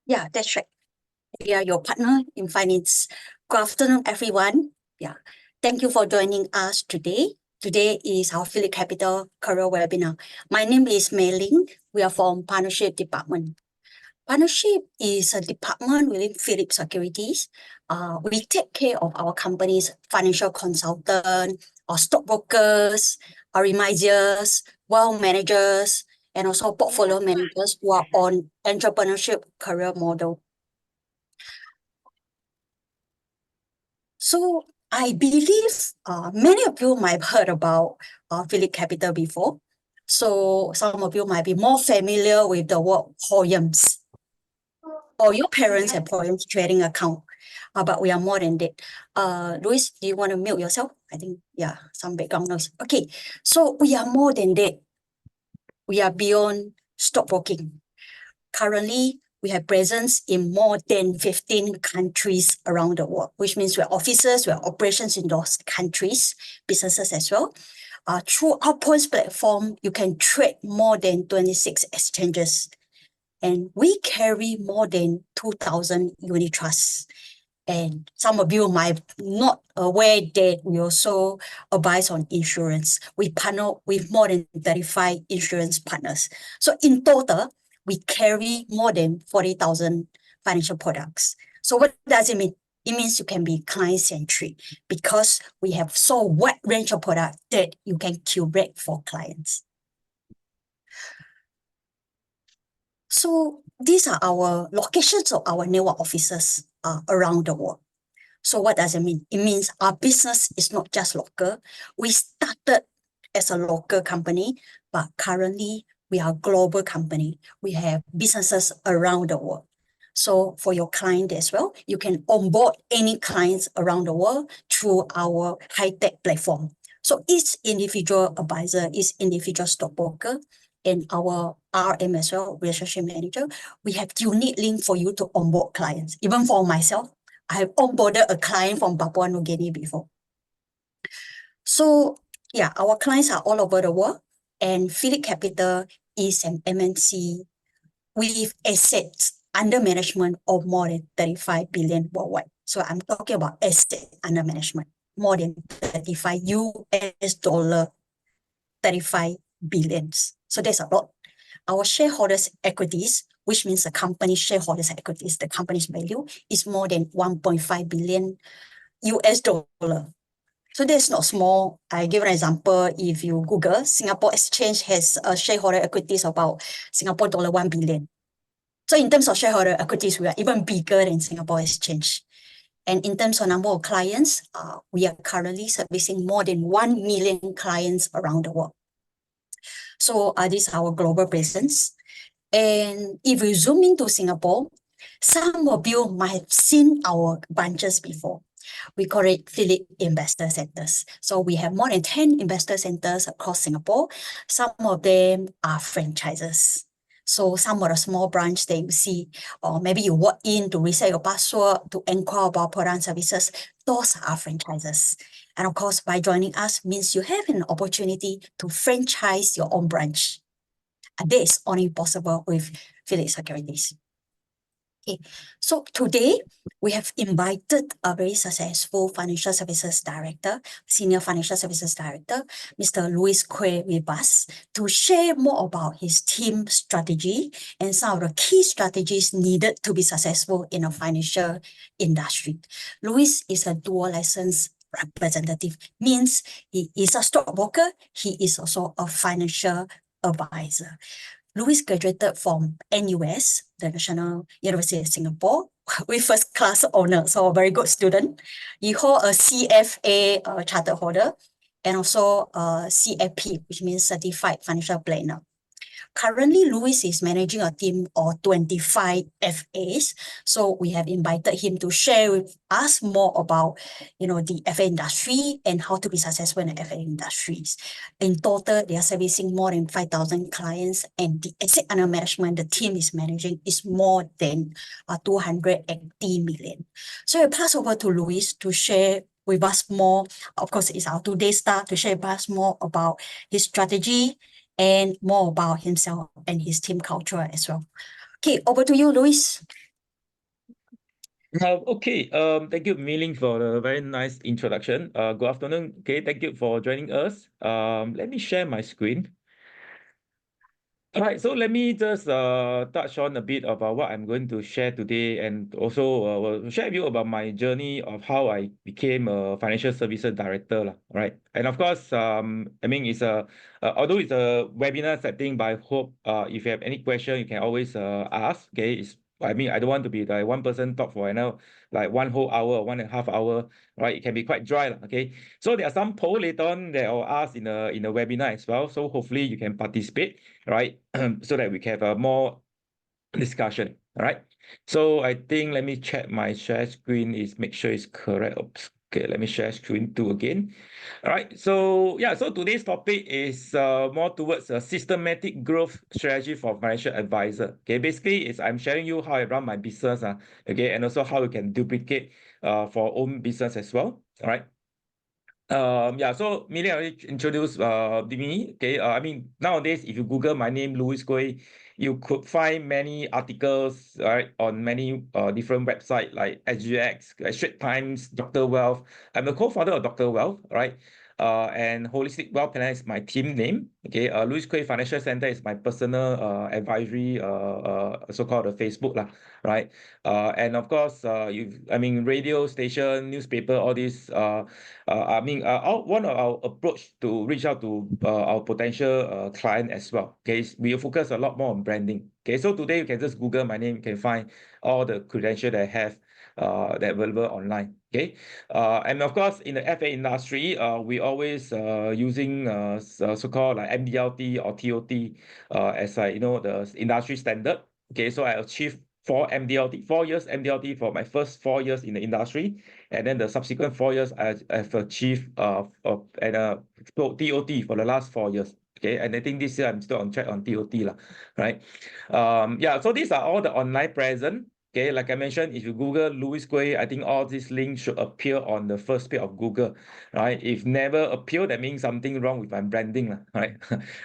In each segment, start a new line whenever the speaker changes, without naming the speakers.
Yeah, that's right. We are your partner in finance. Good afternoon, everyone. Yeah, thank you for joining us today. Today is our PhillipCapital career webinar. My name is Mei Ling. We are from Partnership Department. Partnership is a department within Phillip Securities. We take care of our company's financial consultant, or stockbrokers, or remisiers, wealth managers, and also portfolio managers who are on entrepreneurship career model. So I believe many of you might have heard about PhillipCapital before. So some of you might be more familiar with the word poems, or your parents have poems trading account. But we are more than that. Louis, do you want to mute yourself? I think, yeah, some background noise. Okay, so we are more than that. We are beyond stockbroking. Currently, we have presence in more than 15 countries around the world, which means we have offices, we have operations in those countries, businesses as well. Through our points platform, you can trade more than 26 exchanges. And we carry more than 2,000 unit trusts. And some of you might not aware that we also advise on insurance. We partner with more than 35 insurance partners. So in total, we carry more than 40,000 financial products. So what does it mean? It means you can be client-centric because we have so wide range of products that you can curate for clients. So these are our locations of our network offices around the world. So what does it mean? It means our business is not just local. We started as a local company, but currently we are a global company. We have businesses around the world. So for your client as well, you can onboard any clients around the world through our high-tech platform. So each individual advisor, each individual stockbroker, and our RM as well, relationship manager, we have unique link for you to onboard clients. Even for myself, I have onboarded a client from Papua New Guinea before. So yeah, our clients are all over the world, and PhillipCapital is an MNC with assets under management of more than 35 billion worldwide. So I'm talking about assets under management, more than 35 US dollar, 35 billions. So that's a lot. Our shareholders' equities, which means the company's shareholders' equities, the company's value, is more than 1.5 billion US dollar. So that's not small. I give an example. If you Google, Singapore Exchange has a shareholder equities of about Singapore dollar 1 billion. So in terms of shareholder equities, we are even bigger than Singapore Exchange. And in terms of number of clients, we are currently servicing more than 1 million clients around the world. So this is our global presence. And if we zoom into Singapore, some of you might have seen our branches before. We call it Phillip Investor Centers. So we have more than 10 investor centers across Singapore. Some of them are franchises. So some of the small branch that you see, or maybe you walk in to reset your password, to inquire about product and services, those are franchises. And of course, by joining us means you have an opportunity to franchise your own branch. And this is only possible with Phillip Securities. Okay, so today we have invited a very successful financial services director, senior financial services director, Mr. Koay, with us to share more about his team strategy and some of the key strategies needed to be successful in a financial industry. Louis is a dual license representative, means he is a stockbroker, he is also a financial advisor. Louis graduated from NUS, the National University of Singapore, with first class honor, so a very good student. He holds a CFA chartered holder and also a CFP, which means Certified Financial Planner. Currently, Louis is managing a team of 25 FAs. So we have invited him to share with us more about, the FA industry and how to be successful in the FA industries. In total, they are servicing more than 5,000 clients, and the asset under management the team is managing is more than 280 million. So I pass over to Louis to share with us more. Of course, it's our today's star to share with us more about his strategy and more about himself and his team culture as well. Okay, over to you, Louis.
Okay, thank you, Mei Ling, for the very nice introduction. Good afternoon. Okay, thank you for joining us. Let me share my screen. All right, so let me just touch on a bit about what I'm going to share today, and also will share with you about my journey of how I became a financial services director, lah. Right, and of course, I mean, it's a although it's a webinar setting, but I hope if you have any question, you can always ask. Okay, I mean, I don't want to be the one person talk for like 1 whole hour or 1.5 hour, right? It can be quite dry, lah. Okay, so there are some poll later on that I'll ask in the webinar as well. So hopefully you can participate, right? So that we can have a more discussion. All right. So I think let me check my share screen is make sure it's correct. Oops. Okay, let me share screen 2 again. All right. So yeah, so today's topic is more towards a systematic growth strategy for financial advisor. Okay, basically is I'm sharing you how I run my business. Okay, and also how you can duplicate for own business as well. All right. Yeah, so Millie already introduced me. Okay, I mean, nowadays, if you Google my name, Louis Koay, you could find many articles, right, on many different websites like SGX, like Straits Times, Dr. Wealth. I'm the co-founder of Dr. Wealth, right? And Holistic Wealth Planner is my team name. Okay, Louis Koay Financial Center is my personal advisory, so-called the Facebook lah, right? And of course, I mean, radio station, newspaper, all these. I mean, one of our approach to reach out to our potential client as well. Okay, we focus a lot more on branding. Okay, so today you can just Google my name, you can find all the credential that I have that available online. Okay, and of course in the FA industry, we always using so-called like MDLT or TOT as the industry standard. Okay, so I achieved 4 years MDLT for my first 4 years in the industry, and then the subsequent 4 years I've achieved and TOT for the last 4 years. Okay, and I think this year I'm still on track on TOT lah, right? Yeah, so these are all the online present. Okay, like I mentioned, if you Google Louis Koay, I think all these links should appear on the first page of Google, right? If never appear, that means something wrong with my branding, lah, right?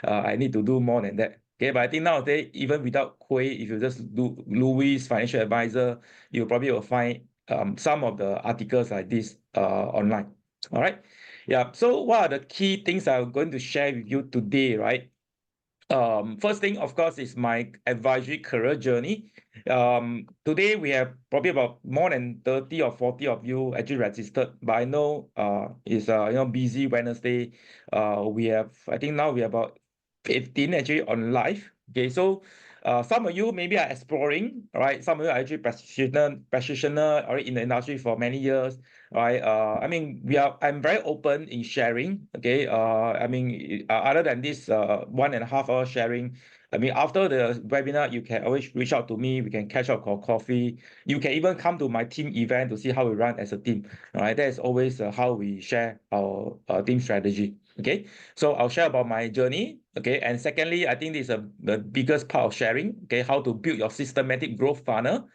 I need to do more than that. Okay, but I think nowadays, even without Koay, if you just do Louis Financial Advisor, you probably will find some of the articles like this online. All right. Yeah. So what are the key things I'm going to share with you today, right? First thing, of course, is my advisory career journey. Today we have probably about more than 30 or 40 of you actually registered, but I know it's busy Wednesday. I think now we have about 15 actually on live. Okay, so some of you maybe are exploring, right? Some of you are actually practitioner already in the industry for many years, right? I mean, I'm very open in sharing. Okay, I mean, other than this 1.5 hour sharing, I mean, after the webinar, you can always reach out to me. We can catch up for coffee. You can even come to my team event to see how we run as a team. All right, that is always how we share our team strategy. Okay, so I'll share about my journey. Okay, and secondly, I think this is the biggest part of sharing. Okay, how to build your systematic growth funnel.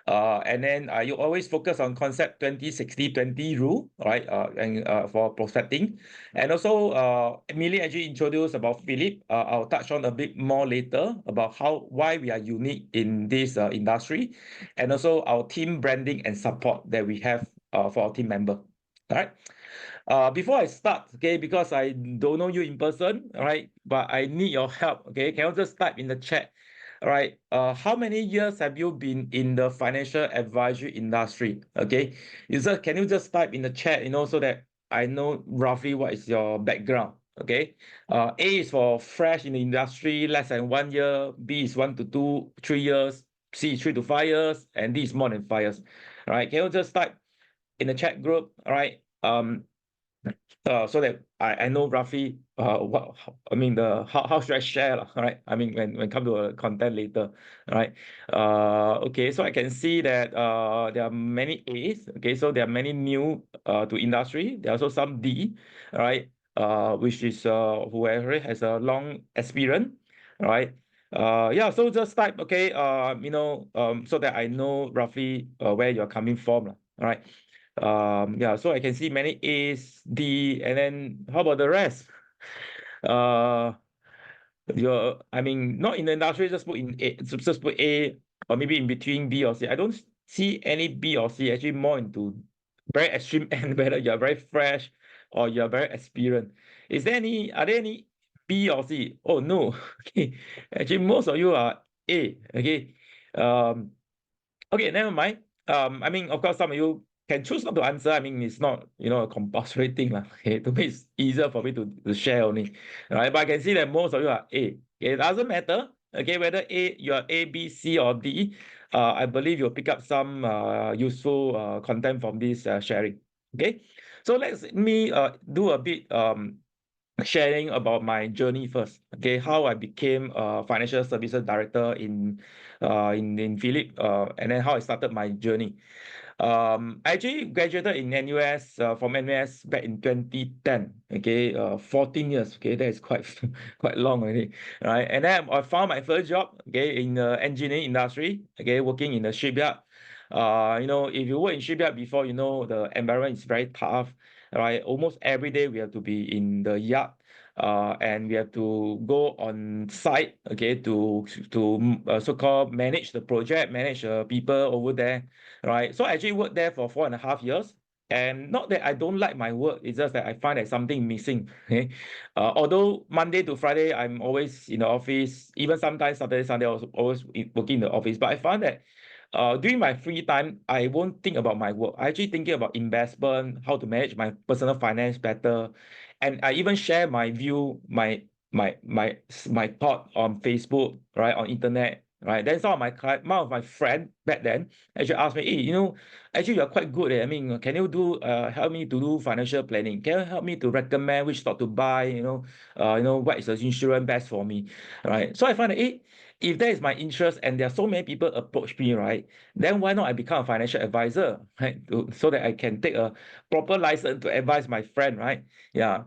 And then you always focus on concept 20-60-20 rule, right? And for prospecting. And also, Emily actually introduced about Phillip. I'll touch on a bit more later about why we are unique in this industry, and also our team branding and support that we have for our team member. All right. Before I start, okay, because I don't know you in person, all right, but I need your help, okay? Can you just type in the chat, all right? How many years have you been in the financial advisory industry, okay? Can you just type in the chat, so that I know roughly what is your background, okay? A is for fresh in the industry, less than 1 year. B is 1 to 3 years. C is 3 to 5 years, and D is more than 5 years. All right, can you just type in the chat group, all right? So that I know roughly what I mean how should I share, all right? I mean when come to a content later, all right? Okay, so I can see that there are many A's. Okay, so there are many new to industry. There are also some D, all right? Which is whoever has a long experience, all right? Yeah, so just type, okay, so that I know roughly where you're coming from, all right? Yeah, so I can see many A's, D, and then how about the rest? I mean, not in the industry, just put in A, just put A, or maybe in between B or C. I don't see any B or C actually more into very extreme end, whether you're very fresh or you're very experienced. Are there any B or C? Oh no. Okay. Actually, most of you are A. Okay. Um, okay, never mind. I mean, of course, some of you can choose not to answer. I mean, it's not, a compulsory thing. Okay, to me, it's easier for me to share only. Right? But I can see that most of you are A. Okay, it doesn't matter. Okay, whether you are A, B, C, or D. I believe you'll pick up some useful content from this sharing. Okay, so let me do a bit sharing about my journey first. Okay, how I became a financial services director in Phillip, and then how I started my journey. I actually graduated in NUS from NUS back in 2010. Okay, 14 years. Okay, that is quite quite long already, right? And then I found my first job. Okay, in the engineering industry. Okay, working in the shipyard. If you work in shipyard before, the environment is very tough. Right, almost every day we have to be in the yard. And we have to go on site, okay, to so-called manage the project, manage people over there, right? So I actually worked there for 4.5 years. And not that I don't like my work, it's just that I find that something missing. Okay. Although Monday to Friday, I'm always in the office, even sometimes Saturday, Sunday, I was always working in the office. But I found that during my free time, I won't think about my work. I actually thinking about investment, how to manage my personal finance better. And I even share my view, my thought on Facebook, right, on internet, right. Then some of my friend back then actually asked me, hey, actually you're quite good. I mean, can you help me to do financial planning? Can you help me to recommend which stock to buy? What is the insurance best for me, right? So I find that, if that is my interest and there are so many people approach me, right, then why not I become a financial advisor, right? So that I can take a proper license to advise my friend, right? Yeah.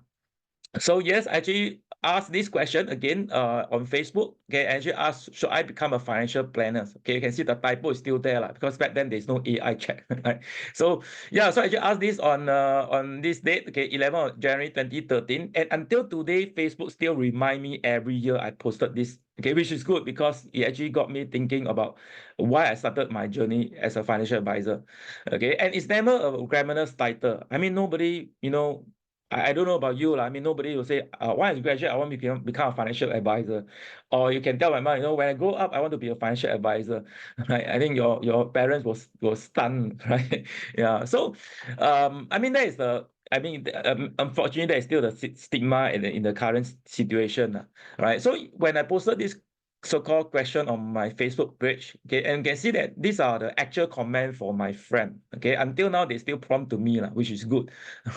So yes, I actually asked this question again on Facebook. Okay, I actually asked, should I become a financial planner? Okay, you can see the typo is still there, because back then there's no AI check. Right? So yeah, so I actually asked this on this date, okay, 11th of January 2013. And until today, Facebook still remind me every year I posted this. Okay, which is good because it actually got me thinking about why I started my journey as a financial advisor. Okay, and it's never a glamorous title. I mean, nobody, I don't know about you. I mean, nobody will say, once I graduate, I want to become a financial advisor. Or you can tell my mom, when I grow up, I want to be a financial advisor. Right? I think your parents was stunned, right? Yeah. So, I mean, unfortunately, there is still the stigma in the current situation, right? So when I posted this so-called question on my Facebook page, okay, and you can see that these are the actual comment for my friend. Okay, until now they still prompt to me, which is good,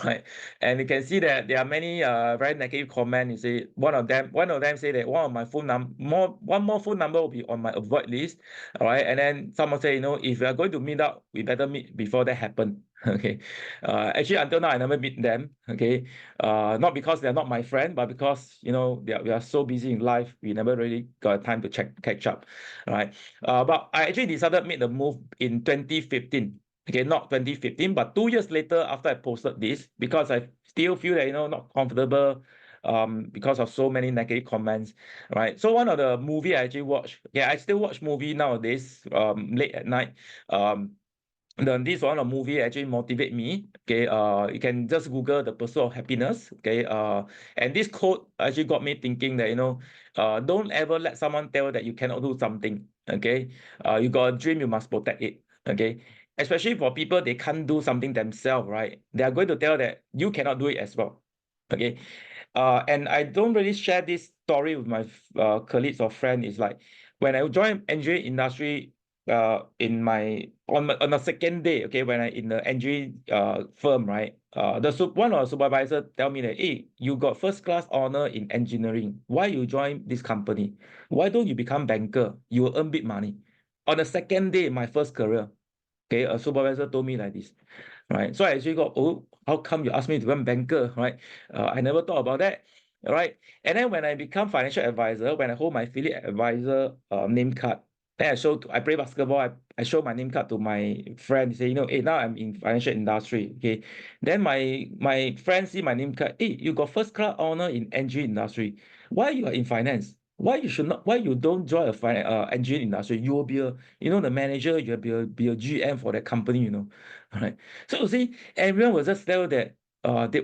right? And you can see that there are many very negative comments. You see, one of them say that one more phone number will be on my avoid list. All right. And then someone say, if we are going to meet up, we better meet before that happen. Okay. Actually, until now, I never meet them. Okay. Not because they're not my friend, but because we are so busy in life, we never really got time to catch up. All right. But I actually decided to make the move in 2015. Okay, not 2015, but 2 years later after I posted this, because I still feel that, not comfortable because of so many negative comments, right? So one of the movie I actually watched, yeah, I still watch movie nowadays, late at night. This one of movie actually motivate me. Okay, you can just Google The Pursuit of Happiness. Okay, and this quote actually got me thinking that don't ever let someone tell that you cannot do something. Okay, you got a dream, you must protect it. Okay, especially for people they can't do something themselves, right? They are going to tell that you cannot do it as well. Okay, and I don't really share this story with my colleagues or friends. It's like when I joined engineering industry, on the second day, okay, when I in the engineering firm, right? One of the supervisor tell me that, hey, you got first class honor in engineering. Why you join this company? Why don't you become banker? You will earn big money. On the second day, my first career, okay, a supervisor told me like this, right? So I actually got, oh, how come you asked me to become banker, right? I never thought about that, all right? And then when I become financial advisor, when I hold my Phillip advisor name card, then I play basketball, I show my name card to my friend, say, hey, now I'm in financial industry, okay? Then my friend see my name card, hey, you got first class honor in engineering industry. Why you are in finance? why you don't join a engineering industry? You will be the manager, you'll be a GM for that company, All right. So you see, everyone will just tell that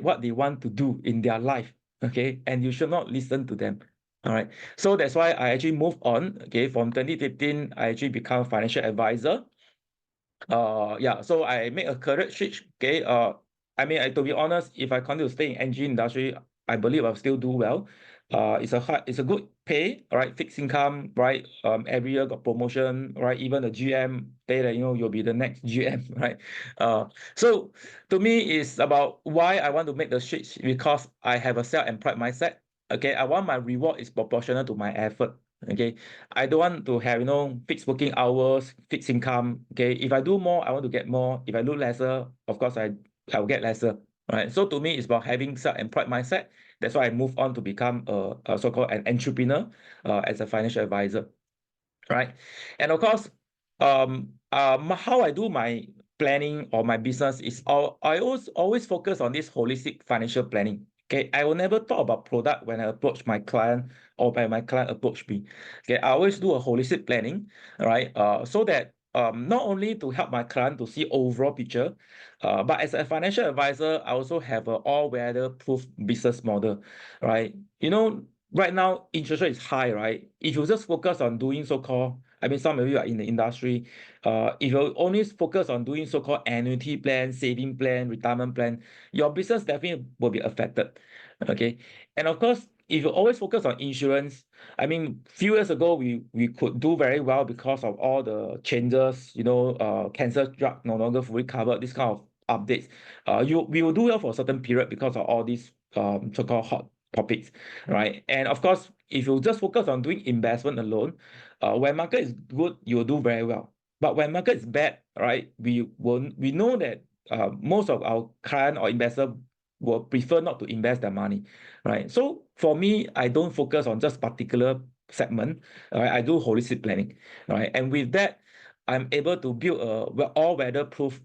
what they want to do in their life, okay? And you should not listen to them. All right. So that's why I actually moved on. Okay. From 2015, I actually become a financial advisor. Yeah, so I make a career switch. Okay. I mean, to be honest, if I continue to stay in engineering industry, I believe I'll still do well. It's a good pay, right? Fixed income, right? Every year got promotion, right? Even the GM say that you'll be the next GM, right? So to me, it's about why I want to make the switch, because I have a self-employed mindset. Okay, I want my reward is proportional to my effort. Okay, I don't want to have fixed working hours, fixed income. Okay, if I do more, I want to get more. If I do lesser, of course I'll get lesser. Right. So to me, it's about having self-employed mindset. That's why I move on to become a so-called an entrepreneur as a financial advisor. Right. And of course, how I do my planning or my business is I always focus on this holistic financial planning. Okay, I will never talk about product when I approach my client or when my client approach me. Okay, I always do a holistic planning, right? So that not only to help my client to see overall picture, but as a financial advisor, I also have a all-weather proof business model, right? Right now interest rate is high, right? If you just focus on doing so-called, I mean, some of you are in the industry, if you only focus on doing so-called annuity plan, saving plan, retirement plan, your business definitely will be affected. Okay. And of course, if you always focus on insurance, I mean, few years ago we could do very well because of all the changes, cancer drug no longer fully covered, this kind of updates. We will do well for a certain period because of all these so-called hot topics, right? And of course, if you just focus on doing investment alone, when market is good, you will do very well. But when market is bad, right, we know that most of our client or investor will prefer not to invest their money, right? So for me, I don't focus on just particular segment. Right? I do holistic planning, right? And with that, I'm able to build a all-weather proof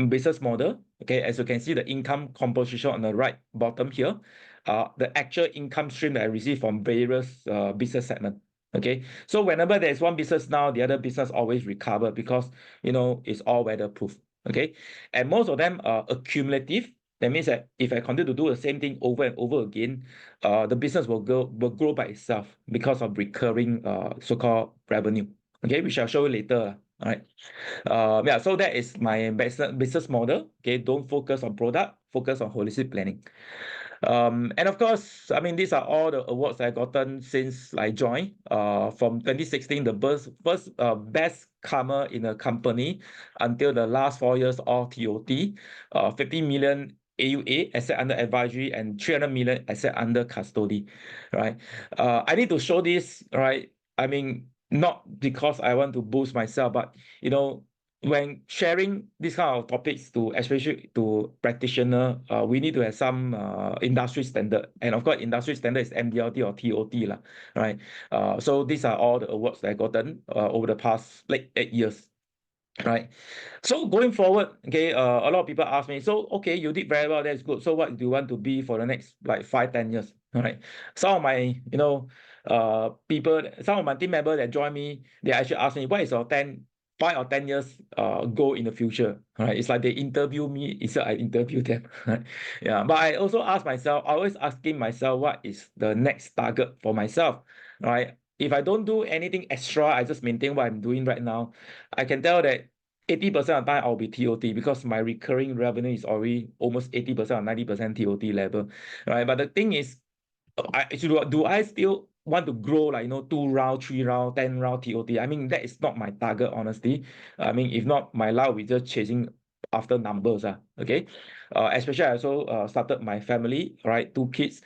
business model. Okay, as you can see, the income composition on the right bottom here, the actual income stream that I receive from various business segments. Okay, so whenever there's one business now, the other business always recover because it's all weatherproof. Okay, and most of them are accumulative. That means that if I continue to do the same thing over and over again, the business will grow by itself because of recurring so-called revenue. Okay, which I'll show you later. All right. Yeah, so that is my business model. Okay, don't focus on product, focus on holistic planning. And of course, I mean, these are all the awards I've gotten since I joined. From 2016, the first best comer in a company until the last 4 years, all TOT, 50 million AUA, asset under advisory, and 300 million asset under custody, right? I need to show this, right? I mean, not because I want to boost myself, but when sharing these kind of topics to especially to practitioner, we need to have some industry standard, and of course industry standard is MDRT or TOT lah, right? So these are all the awards that I gotten over the past like 8 years. Right. So going forward, okay, a lot of people ask me, so okay, you did very well, that's good. So what do you want to be for the next like 5-10 years? All right. Some of my, some of my team members that join me, they actually ask me, what is your 5 or 10 years goal in the future? All right. It's like they interview me, it's like I interview them. Right? Yeah. But I also ask myself, I always asking myself, what is the next target for myself? Right. If I don't do anything extra, I just maintain what I'm doing right now, I can tell that 80% of the time I'll be TOT because my recurring revenue is already almost 80% or 90% TOT level, right? But the thing is, do I still want to grow like 2 round, 3 round, 10 round TOT? I mean, that is not my target, honestly. I mean, if not, my life will just chasing after numbers, okay? Especially I also started my family, right? 2 kids.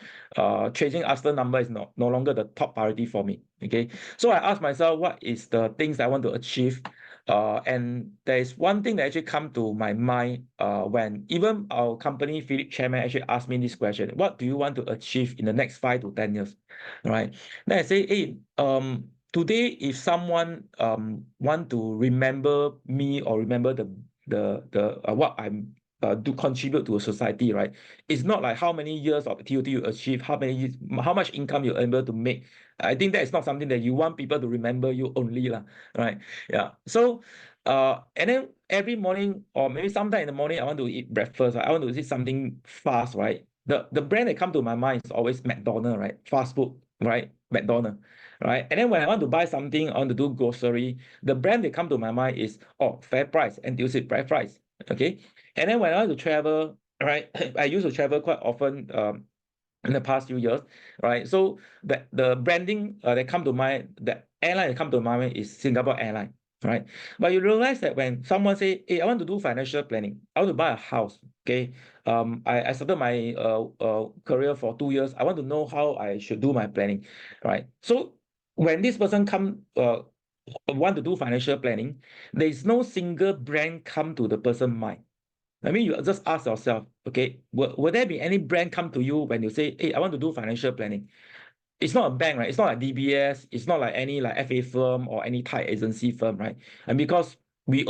Chasing after number is no longer the top priority for me. Okay. So I asked myself, what is the things I want to achieve? And there is one thing that actually come to my mind when even our company Phillip chairman actually asked me this question: what do you want to achieve in the next 5 to 10 years? Right. Then I say, hey, today if someone want to remember me or remember the what I'm do contribute to a society, right? It's not like how many years of TOT you achieve, how much income you're able to make. I think that is not something that you want people to remember you only, lah, right? Yeah. So, and then every morning, or maybe sometime in the morning, I want to eat breakfast. Right? I want to eat something fast, right? The brand that come to my mind is always McDonald's, right? Fast food, right? McDonald's, right? And then when I want to buy something, I want to do grocery, the brand that come to my mind is, oh, Fair Price, NTUC Fair Price, okay? And then when I want to travel, right? I used to travel quite often, in the past few years, right? So the branding that come to mind, the airline that come to mind is Singapore Airline, right? But you realize that when someone say, hey, I want to do financial planning, I want to buy a house, okay? I started my career for 2 years. I want to know how I should do my planning, right? So when this person come want to do financial planning, there is no single brand come to the person mind. I mean, you just ask yourself, okay, will there be any brand come to you when you say, hey, I want to do financial planning? It's not a bank, right? It's not like DBS. It's not like any like FA firm or any tied agency firm, right? And because we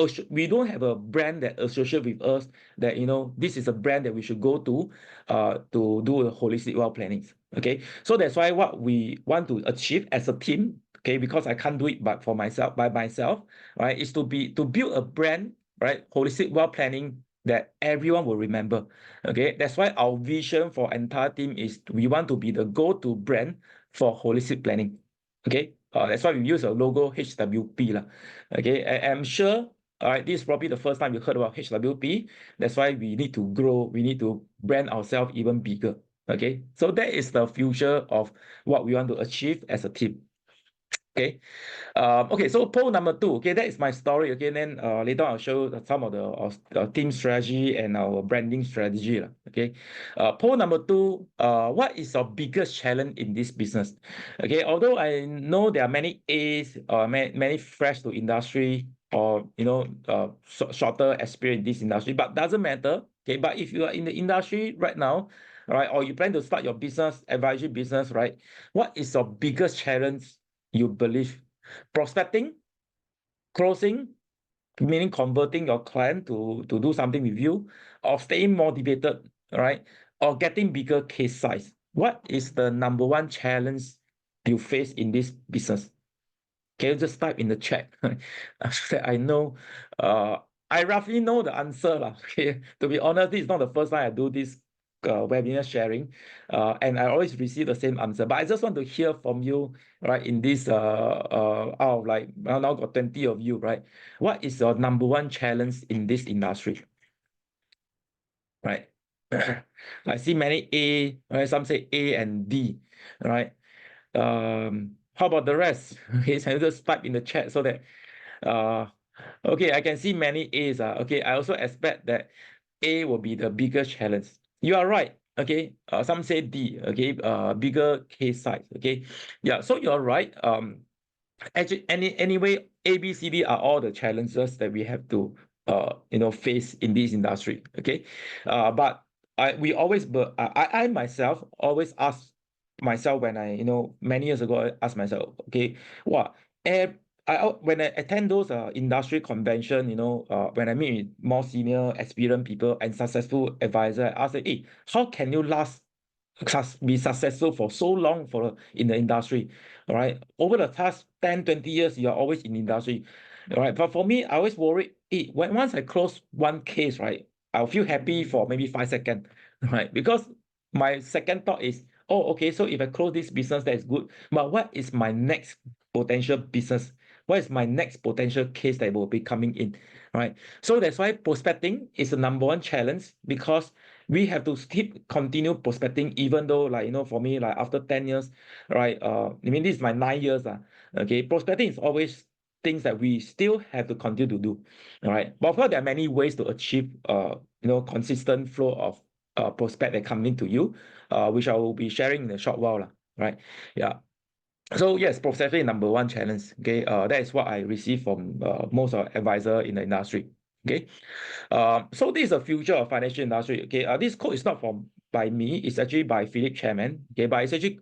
don't have a brand that associate with us that, this is a brand that we should go to do a holistic wealth planning. Okay, so that's why what we want to achieve as a team, okay, because I can't do it but for myself by myself, right, is to build a brand, right, holistic wealth planning that everyone will remember. Okay, that's why our vision for entire team is we want to be the go-to brand for holistic planning. Okay, that's why we use a logo HWP lah. Okay, I'm sure. All right, this is probably the first time you heard about HWP. That's why we need to grow. We need to brand ourselves even bigger. Okay, so that is the future of what we want to achieve as a team. Okay. Okay, so poll number 2. Okay, that is my story. Okay, then later I'll show some of the team strategy and our branding strategy. Okay, poll number 2. What is your biggest challenge in this business? Okay, although I know there are many A's, many fresh to industry, or shorter experience in this industry, but doesn't matter. Okay, but if you are in the industry right now, right, or you plan to start your business, advisory business, right, what is your biggest challenge you believe? Prospecting, closing, meaning converting your client to do something with you, or staying motivated, right? Or getting bigger case size. What is the number one challenge you face in this business? Can you just type in the chat? So that I know, I roughly know the answer lah. Okay, to be honest, this is not the first time I do this webinar sharing, and I always receive the same answer. But I just want to hear from you, right? In this out of like now got 20 of you, right? What is your number one challenge in this industry, right? I see many A, right? Some say A and D, right? How about the rest? Okay, so just type in the chat so that okay, I can see many A's. Okay, I also expect that A will be the biggest challenge. You are right. Okay, some say D. Okay, bigger case size. Okay, yeah. So you're right. Actually, anyway, A, B, C, D are all the challenges that we have to face in this industry. Okay, but we always, but I myself always ask myself when I many years ago I asked myself, okay, what when I attend those industry convention, when I meet with more senior, experienced people and successful advisor, I ask them, hey, how can you be successful for so long in the industry? All right, over the past 10, 20 years, you are always in the industry. All right, but for me, I always worry, once I close one case, right, I'll feel happy for maybe 5 seconds, right? Because my second thought is, oh, okay, so if I close this business, that is good. But what is my next potential business? What is my next potential case that will be coming in, right? So that's why prospecting is the number one challenge, because we have to continue prospecting, even though, like, for me, like after 10 years, right? I mean, this is my 9 years. Okay, prospecting is always things that we still have to continue to do. All right. But of course, there are many ways to achieve consistent flow of prospect that come into you, which I will be sharing in a short while. Right. Yeah. So yes, prospecting is number one challenge. Okay, that is what I receive from most of advisor in the industry. Okay, so this is the future of financial industry. Okay, this quote is not by me. It's actually by Phillip Chairman. Okay, but it's actually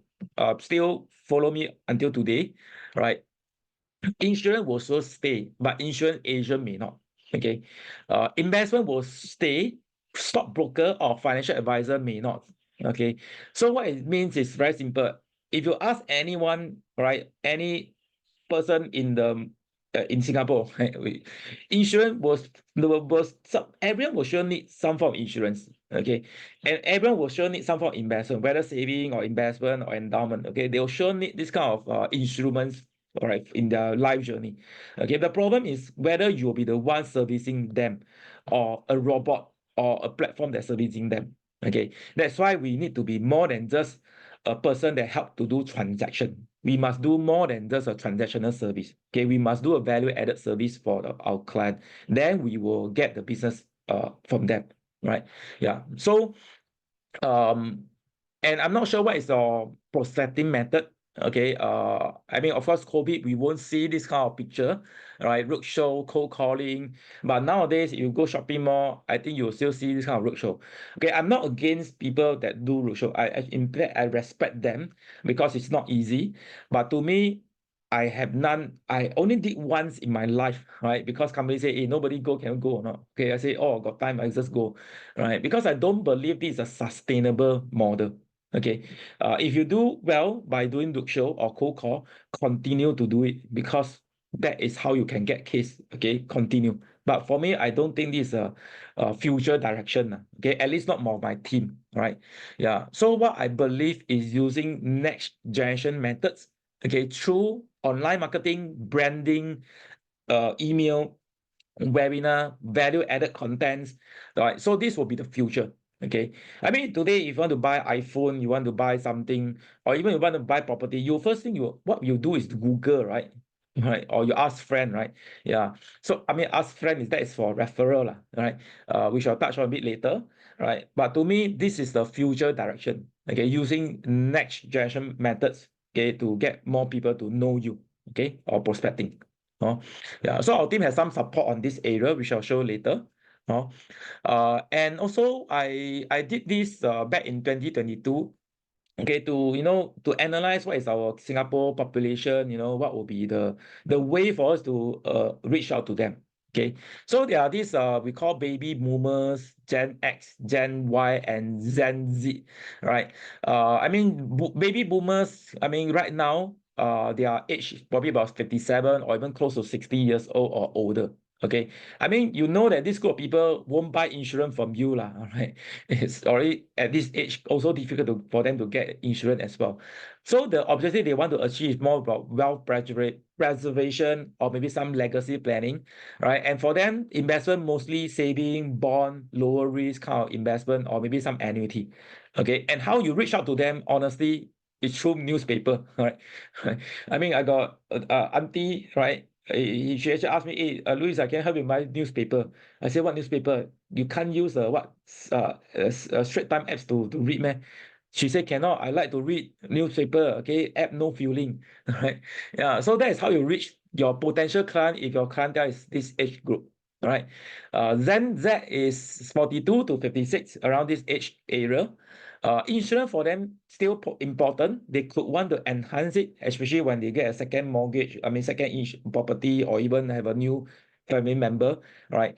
still follow me until today, right? Insurance will still stay, but insurance agent may not. Okay, investment will stay. Stockbroker or financial advisor may not. Okay, so what it means is very simple. if you ask anyone, right, any person in Singapore, insurance everyone will sure need some form of insurance, okay, and everyone will sure need some form of investment, whether saving or investment or endowment, okay, they'll sure need this kind of instruments, all right, in their life journey, okay. The problem is whether you'll be the one servicing them, or a robot or a platform that's servicing them, okay. That's why we need to be more than just a person that help to do transaction. We must do more than just a transactional service. Okay, we must do a value-added service for our client. Then we will get the business from them, right? Yeah. So and I'm not sure what is your processing method. Okay, I mean, of course, COVID, we won't see this kind of picture, right? Roadshow, cold calling. But nowadays, if you go shopping mall, I think you'll still see this kind of roadshow. Okay, I'm not against people that do roadshow. In fact, I respect them because it's not easy. But to me, I have none. I only did once in my life, right? Because company say, hey, nobody go, can you go or not? Okay, I say, oh, got time, I just go, right? Because I don't believe this is a sustainable model. Okay, if you do well by doing roadshow or cold call, continue to do it, because that is how you can get case. Okay, continue. But for me, I don't think this is a future direction. Okay, at least not more my team, right? Yeah. So what I believe is using next generation methods. Okay, through online marketing, branding, email, webinar, value-added contents, right? So this will be the future. Okay, I mean, today, if you want to buy iPhone, you want to buy something, or even you want to buy property, you first thing what you do is Google, right? Right, or you ask friend, right? Yeah. So I mean, ask friend is for referral, lah, right? We shall touch on a bit later, right? But to me, this is the future direction. Okay, using next generation methods, okay, to get more people to know you, okay, or prospecting. Oh, yeah. So our team has some support on this area, which I'll show later. Oh, and also I did this back in 2022. Okay, to analyze what is our Singapore population, what will be the way for us to reach out to them. Okay, so there are these we call baby boomers, Gen X, Gen Y, and Gen Z, right? I mean, baby boomers, I mean, right now, their age is probably about 57 or even close to 60 years old or older. Okay, I mean, you know that this group of people won't buy insurance from you, lah. All right, it's already at this age also difficult for them to get insurance as well. So the objective they want to achieve is more about wealth preservation or maybe some legacy planning, right? And for them, investment mostly saving, bond, lower risk kind of investment, or maybe some annuity. Okay, and how you reach out to them, honestly, is through newspaper, right? I mean, I got auntie, right? She actually asked me, hey, Louis, I can help you buy newspaper. I said, what newspaper? You can't use Straight Time apps to read, man. She said, cannot. I like to read newspaper. Okay, app no feeling. Right? Yeah. So that is how you reach your potential client if your clientele is this age group. All right. Then Z is 42 to 56, around this age area. Insurance for them still important. They could want to enhance it, especially when they get a second mortgage, I mean second property, or even have a new family member, right?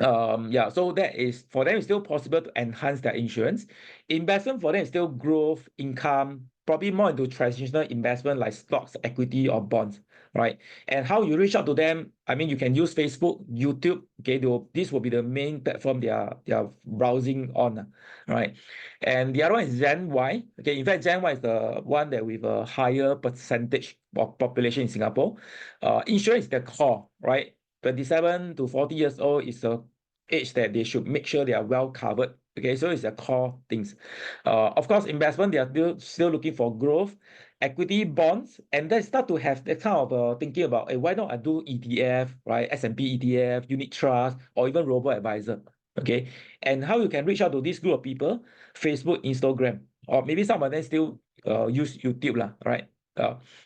Yeah, so that is for them, it's still possible to enhance their insurance. Investment for them is still growth, income, probably more into traditional investment like stocks, equity, or bonds, right? And how you reach out to them, I mean, you can use Facebook, YouTube. Okay, this will be the main platform they are browsing on, right? And the other one is Gen Y. Okay, in fact, Gen Y is the one that with a higher percentage of population in Singapore. Insurance is the core, right? 27 to 40 years old is a age that they should make sure they are well covered. Okay, so it's the core things. Of course, investment, they are still looking for growth, equity, bonds, and they start to have that kind of thinking about, hey, why don't I do ETF, right? S&P ETF, unit trust, or even robo-advisor. Okay, and how you can reach out to this group of people? Facebook, Instagram, or maybe some of them still use YouTube, lah, right?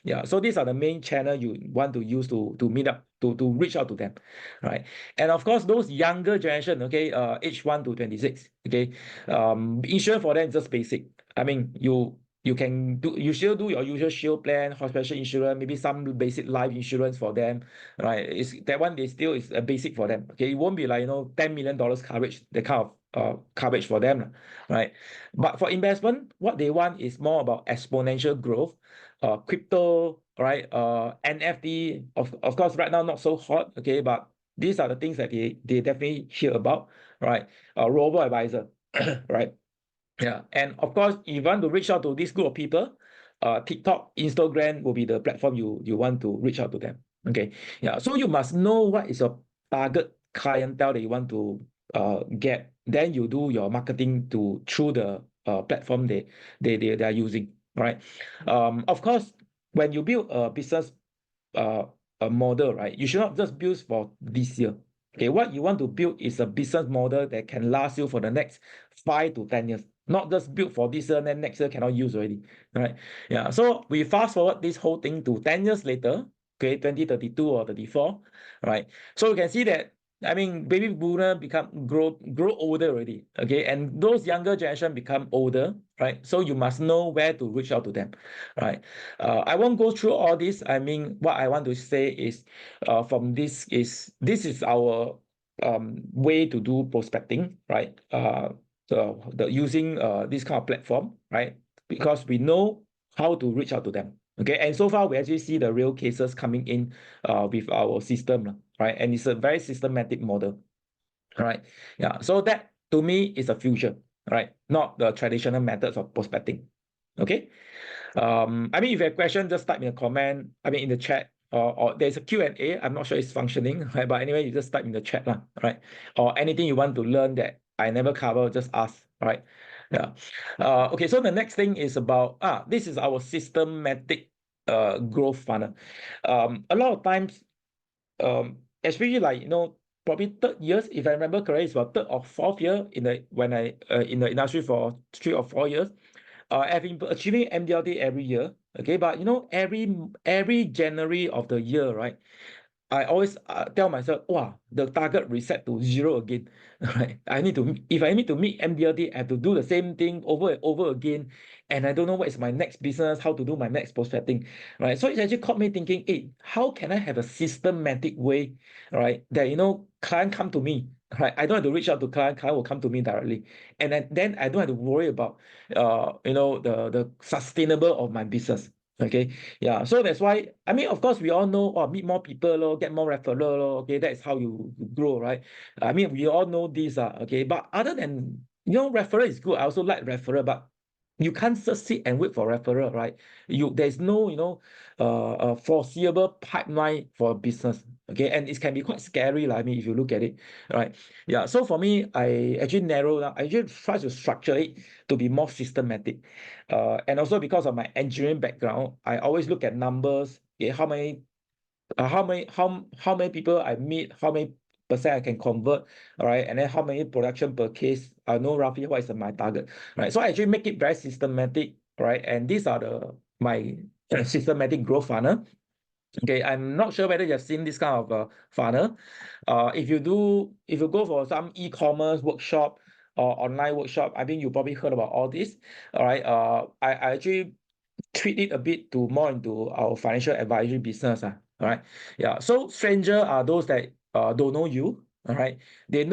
Yeah, so these are the main channel you want to use to meet up, to reach out to them, right? And of course, those younger generation, okay, age 1 to 26, okay, insurance for them is just basic. I mean, you still do your usual shield plan, hospital insurance, maybe some basic life insurance for them, right? It's that one they still is a basic for them. Okay, it won't be like $10 million coverage, the kind of coverage for them, right? But for investment, what they want is more about exponential growth, crypto, right? NFT, of course, right now not so hot, okay, but these are the things that they definitely hear about, right? Robo advisor, right? Yeah, and of course, if you want to reach out to this group of people, TikTok, Instagram will be the platform you want to reach out to them. Okay, yeah. So you must know what is your target clientele that you want to get. Then you do your marketing through the platform they are using. Right. Of course, when you build a business uh, a model, right, you should not just build for this year. Okay, what you want to build is a business model that can last you for the next 5 to 10 years, not just build for this year and then next year cannot use already, right? Yeah, so we fast forward this whole thing to 10 years later, okay, 2032 or 34, right? So you can see that, I mean, baby boomer grow older already, okay, and those younger generation become older, right? So you must know where to reach out to them, right? I won't go through all this. I mean, what I want to say is, from this is our way to do prospecting, right? The using this kind of platform, right? Because we know how to reach out to them. Okay, and so far we actually see the real cases coming in with our system, right? And it's a very systematic model, right? Yeah, so that to me is a future, right? Not the traditional methods of prospecting. Okay. I mean, if you have questions, just type in a comment, I mean, in the chat, or there's a Q&A. I'm not sure it's functioning, right? But anyway, you just type in the chat, right? Or anything you want to learn that I never cover, just ask, right? Yeah. Okay, so the next thing is about, this is our systematic growth funnel. A lot of times, especially like, probably third years, if I remember correctly, it's about third or fourth year when I in the industry for 3 or 4 years. I've been achieving MDRT every year. Okay, but every January of the year, right? I always tell myself, wow, the target reset to zero again. Right? If I need to meet MDRT, I have to do the same thing over and over again. And I don't know what is my next business, how to do my next prospecting. Right. So it actually caught me thinking, hey, how can I have a systematic way, right? That client come to me. Right. I don't have to reach out to client will come to me directly. And then I don't have to worry about the sustainable of my business. Okay. Yeah, so that's why, I mean, of course, we all know, meet more people, get more referral, okay, that is how you grow, right? I mean, we all know this, okay, but other than, referral is good. I also like referral, but you can't just sit and wait for referral, right? There's no, foreseeable pipeline for a business, okay, and it can be quite scary, I mean, if you look at it, right? Yeah, so for me, I actually narrow down, I actually try to structure it to be more systematic. And also because of my engineering background, I always look at numbers, okay, how many people I meet, how many percent I can convert, all right, and then how many production per case. I know roughly what is my target, right? So I actually make it very systematic, right? And these are my systematic growth funnel. Okay, I'm not sure whether you have seen this kind of funnel. If you go for some e-commerce workshop or online workshop, I think you probably heard about all this. All right. I actually treat it a bit to more into our financial advisory business. All right. Yeah. So stranger are those that don't know you. All right. They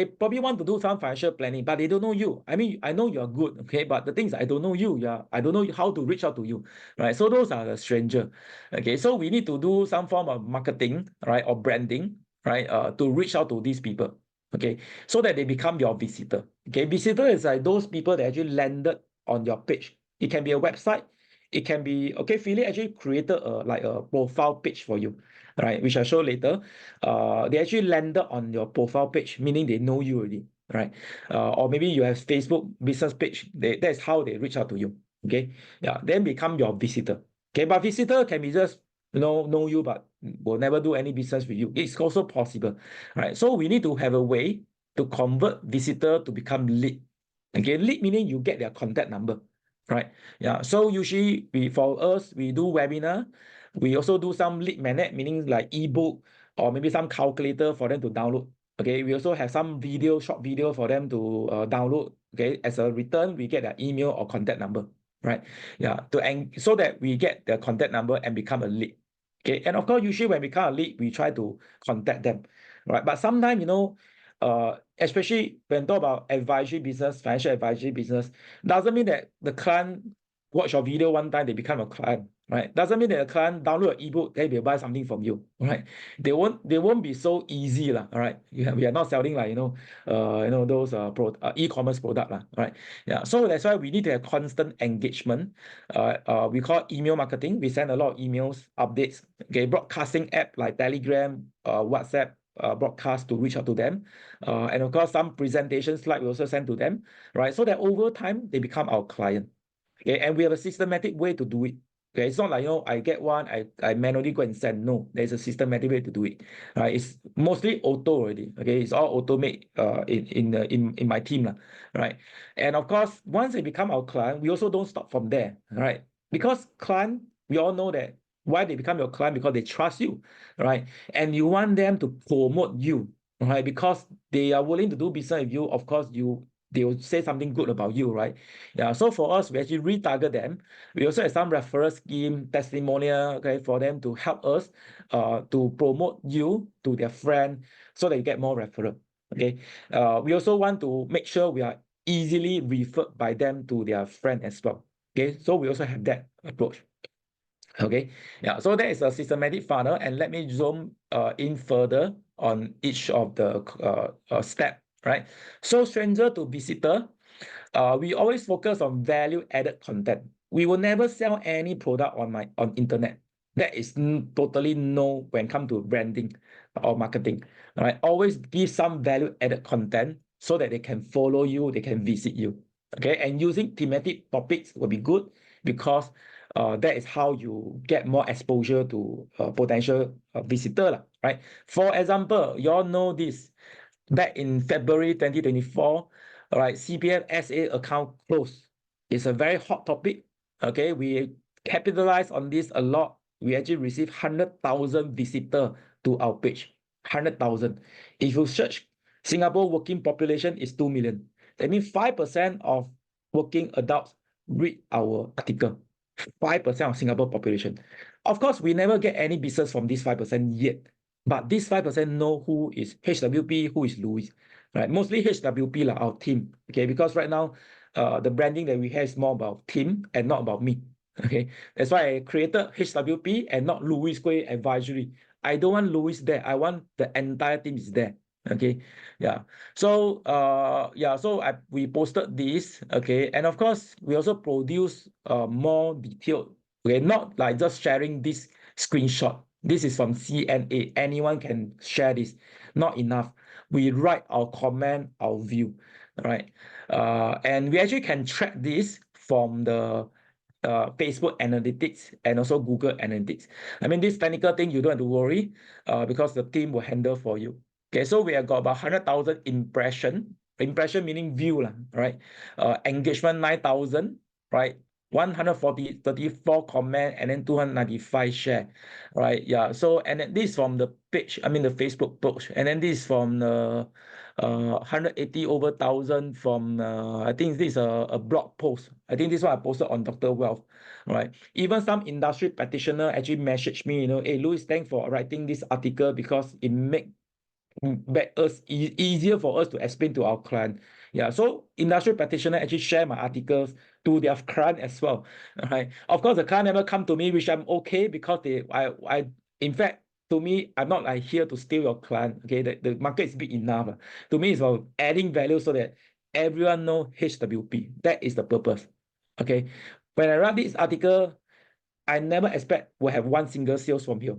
probably want to do some financial planning, but they don't know you. I mean, I know you're good, okay, but the thing is I don't know you. Yeah. I don't know how to reach out to you. Right. So those are the stranger. Okay. So we need to do some form of marketing, right, or branding, right, to reach out to these people. Okay. So that they become your visitor. Okay. Visitor is like those people that actually landed on your page. It can be a website. It can be, okay, Phillip actually created a profile page for you, right? Which I'll show later. They actually landed on your profile page, meaning they know you already, right? Or maybe you have Facebook business page. That's how they reach out to you. Okay. Yeah. Then become your visitor. Okay. But visitor can be just, know you, but will never do any business with you. It's also possible. Right. So we need to have a way to convert visitor to become lead. Okay. Lead meaning you get their contact number. Right. Yeah. So usually for us, we do webinar. We also do some lead magnet, meaning like ebook or maybe some calculator for them to download. Okay. We also have some short video for them to download. Okay. As a return, we get their email or contact number. right? Yeah, so that we get the contact number and become a lead. Okay, and of course, usually when we become a lead, we try to contact them, right? But sometimes, especially when talk about advisory business, financial advisory business, doesn't mean that the client watch your video one time, they become a client, right? Doesn't mean that a client download an ebook, they will buy something from you, right? They won't be so easy, lah. All right. Yeah, we are not selling like those e-commerce product, lah. Right. Yeah. So that's why we need to have constant engagement. We call email marketing. We send a lot of emails, updates, okay, broadcasting app like Telegram, WhatsApp, broadcast to reach out to them. And of course, some presentation slide we also send to them, right? So that over time they become our client. Okay, and we have a systematic way to do it. Okay, it's not like I get one, I manually go and send. No, there's a systematic way to do it. Right, it's mostly auto already. Okay, it's all automate in my team lah. Right, and of course, once they become our client, we also don't stop from there. Right, because client, we all know that why they become your client, because they trust you, right? And you want them to promote you, right? Because they are willing to do business with you. Of course, they will say something good about you, right? Yeah, so for us, we actually retarget them. We also have some referral scheme, testimonial, okay, for them to help us to promote you to their friend so that you get more referral. Okay. We also want to make sure we are easily referred by them to their friend as well. Okay, so we also have that approach. Okay, yeah, so that is a systematic funnel, and let me zoom in further on each of the step, right? So stranger to visitor, we always focus on value-added content. We will never sell any product on internet. That is totally no when it comes to branding or marketing. All right, always give some value-added content so that they can follow you, they can visit you. Okay, and using thematic topics will be good because that is how you get more exposure to potential visitor, right? For example, you all know this. Back in February 2024, all right, CPF SA account closed. It's a very hot topic. Okay, we capitalize on this a lot. We actually received 100,000 visitors to our page. 100,000. If you search Singapore working population is 2 million. That means 5% of working adults read our article. 5% of Singapore population. Of course, we never get any business from this 5% yet. But this 5% know who is HWP, who is Louis, right? Mostly HWP, like our team, okay? Because right now, the branding that we have is more about team and not about me, okay? That's why I created HWP and not Louis Koay Advisory. I don't want Louis there. I want the entire team is there, okay? Yeah. So, we posted this, okay? And of course, we also produce more detailed, okay? Not like just sharing this screenshot. This is from CNA. Anyone can share this. Not enough. We write our comment, our view, right? And we actually can track this from the Facebook analytics and also Google analytics. I mean, this technical thing, you don't have to worry because the team will handle for you. Okay, so we have got about 100,000 impression meaning view, right? Engagement 9,000, right? 134 comment and then 295 share, right? Yeah, so and then this is from the page, I mean the Facebook post, and then this is from the 180 over 1,000 from I think this is a blog post. I think this one I posted on Dr. Wealth, right? Even some industry practitioner actually messaged me, hey Louis, thanks for writing this article because it make easier for us to explain to our client. Yeah, so industry practitioner actually share my articles to their client as well. Right. Of course, the client never come to me, which I'm okay because I in fact, to me, I'm not like here to steal your client. Okay, the market is big enough. To me, it's about adding value so that everyone know HWP. That is the purpose. Okay. When I write this article, I never expect we'll have one single sales from here.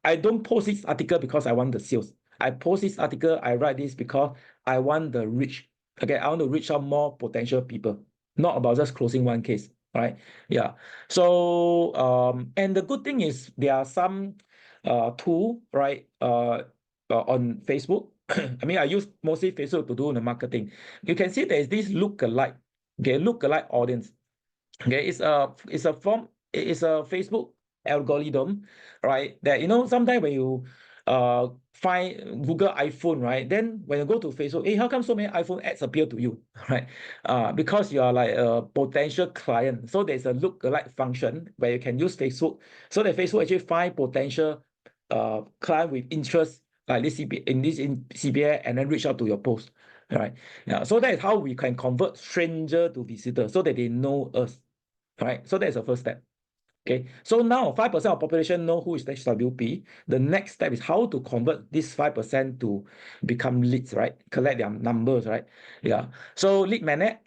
I don't post this article because I want the sales. I post this article, I write this because I want the reach. Okay, I want to reach out more potential people, not about just closing one case, right? Yeah. So, and the good thing is there are some tool, right, on Facebook. I mean, I use mostly Facebook to do the marketing. You can see there is this lookalike, okay, lookalike audience. Okay, it's a Facebook algorithm, right? That sometimes when you find Google iPhone, right? Then when you go to Facebook, hey, how come so many iPhone ads appear to you, right? Because you are like a potential client. So there's a look-alike function where you can use Facebook. So that Facebook actually find potential client with interest like this in CPA and then reach out to your post, right? Yeah. So that is how we can convert stranger to visitor so that they know us, right? So that's the first step. Okay, so now 5% of population know who is the HWP. The next step is how to convert this 5% to become leads, right? Collect their numbers, right? Yeah. So lead magnet,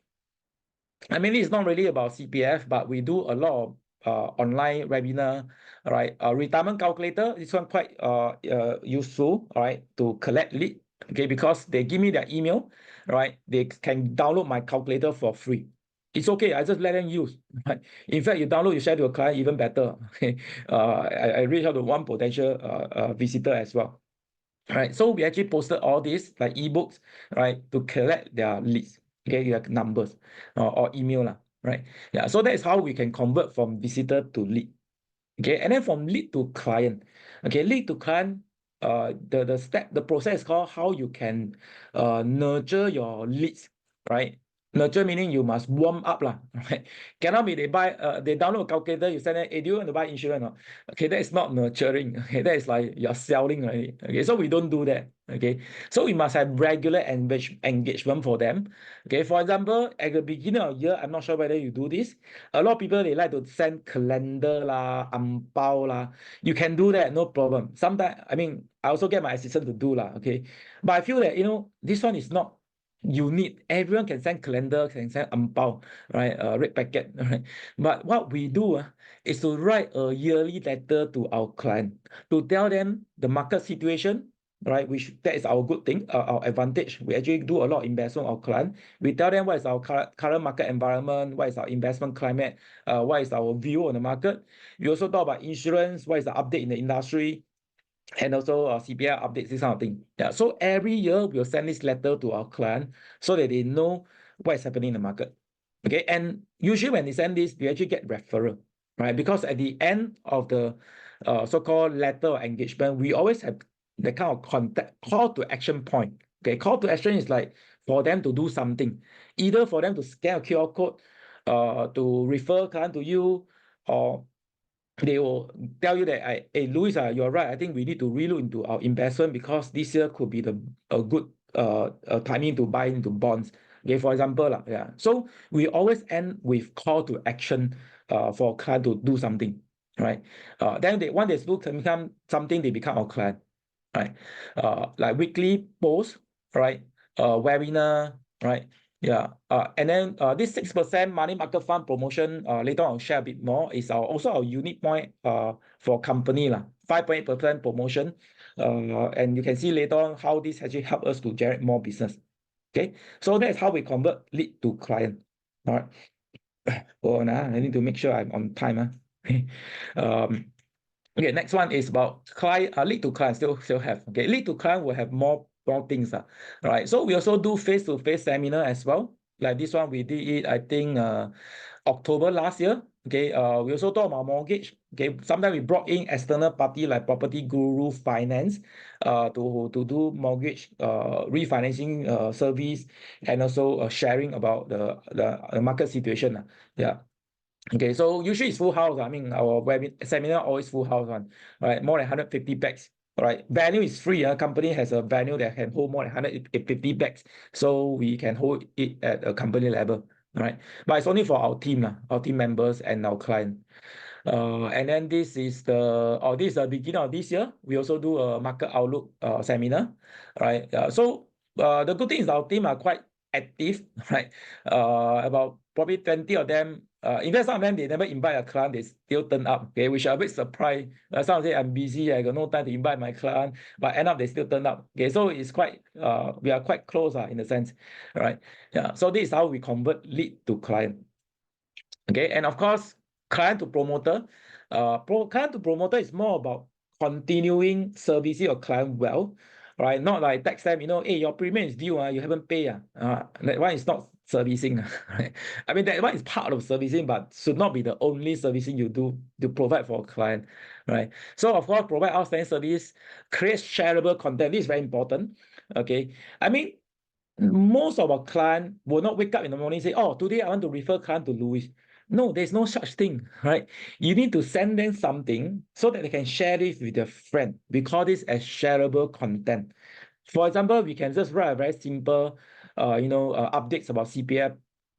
I mean, it's not really about CPF, but we do a lot of online webinar, all right? Retirement calculator, this one quite useful, all right, to collect lead, okay, because they give me their email, right? They can download my calculator for free. It's okay, I just let them use, right? In fact, you download, you share to a client, even better, okay? I reach out to one potential visitor as well. Right, so we actually posted all these like ebooks, right, to collect their leads, okay, their numbers or email lah, right? Yeah, so that is how we can convert from visitor to lead, okay, and then from lead to client, okay, lead to client. The process is called how you can nurture your leads, right? Nurture meaning you must warm up lah, right? Cannot be they download a calculator, you send them, hey, do you want to buy insurance? Or okay, that is not nurturing. Okay, that is like you're selling, right? Okay, so we don't do that. Okay, so we must have regular engagement for them. Okay, for example, at the beginning of the year, I'm not sure whether you do this. A lot of people they like to send calendar lah, ang pao lah. You can do that, no problem. Sometimes, I mean, I also get my assistant to do lah. Okay, but I feel that this one is not you need everyone can send calendar, can send ang pao, right? Red packet, right? But what we do is to write a yearly letter to our client to tell them the market situation, right? Which that is our good thing, our advantage. We actually do a lot of investment on our client. We tell them what is our current market environment, what is our investment climate, what is our view on the market. We also talk about insurance, what is the update in the industry, and also CPI updates, this kind of thing. Yeah. So every year we'll send this letter to our client so that they know what is happening in the market. Okay. And usually when they send this, we actually get referral, right? Because at the end of the so-called letter of engagement, we always have the kind of contact call to action point. Okay. Call to action is like for them to do something, either for them to scan a QR code to refer client to you, or they will tell you that, hey, Louis, you're right. I think we need to relook into our investment because this year could be a good timing to buy into bonds. Okay, for example, yeah. So we always end with call to action for client to do something, right? Then once they do become something, they become our client, right? Like weekly post, right? Webinar, right? Yeah, and then this 6% money market fund promotion, later on I'll share a bit more, is also our unique point for company lah. 5.8% promotion, and you can see later on how this actually help us to generate more business. Okay, so that's how we convert lead to client. All right. Oh, nah, I need to make sure I'm on time. Okay, next one is about client, lead to client, still have. Okay, lead to client will have more things. Right. So we also do face-to-face seminar as well. Like this one, we did it, I think, October last year. Okay, we also talk about mortgage. Okay, sometimes we brought in external party like Property Guru Finance to do mortgage refinancing service, and also sharing about the market situation. Yeah. Okay, so usually it's full house. I mean, our seminar always full house one, right? More than 150 bags. All right, venue is free. Company has a venue that can hold more than 150 bags, so we can hold it at a company level, right? But it's only for our team, our team members and our client. And then this is the beginning of this year. We also do a market outlook seminar, right? So the good thing is our team are quite active, right? About probably 20 of them. In fact, some of them, they never invite a client, they still turn up, okay, which are a bit surprised. Some say, I'm busy, I got no time to invite my client, but end up they still turn up. Okay, so it's quite, we are quite close in a sense, right? Yeah, so this is how we convert lead to client. Okay, and of course, client to promoter. Client to promoter is more about continuing servicing your client well. right? Not like text them, hey, your premium is due, you haven't paid. That one is not servicing, right? I mean, that one is part of servicing, but should not be the only servicing you do to provide for a client, right? So, of course, provide outstanding service, create shareable content. This is very important, okay? I mean, most of our client will not wake up in the morning and say, oh, today I want to refer client to Louis. No, there's no such thing, right? You need to send them something so that they can share this with their friend. We call this as shareable content. For example, we can just write a very simple, updates about CPF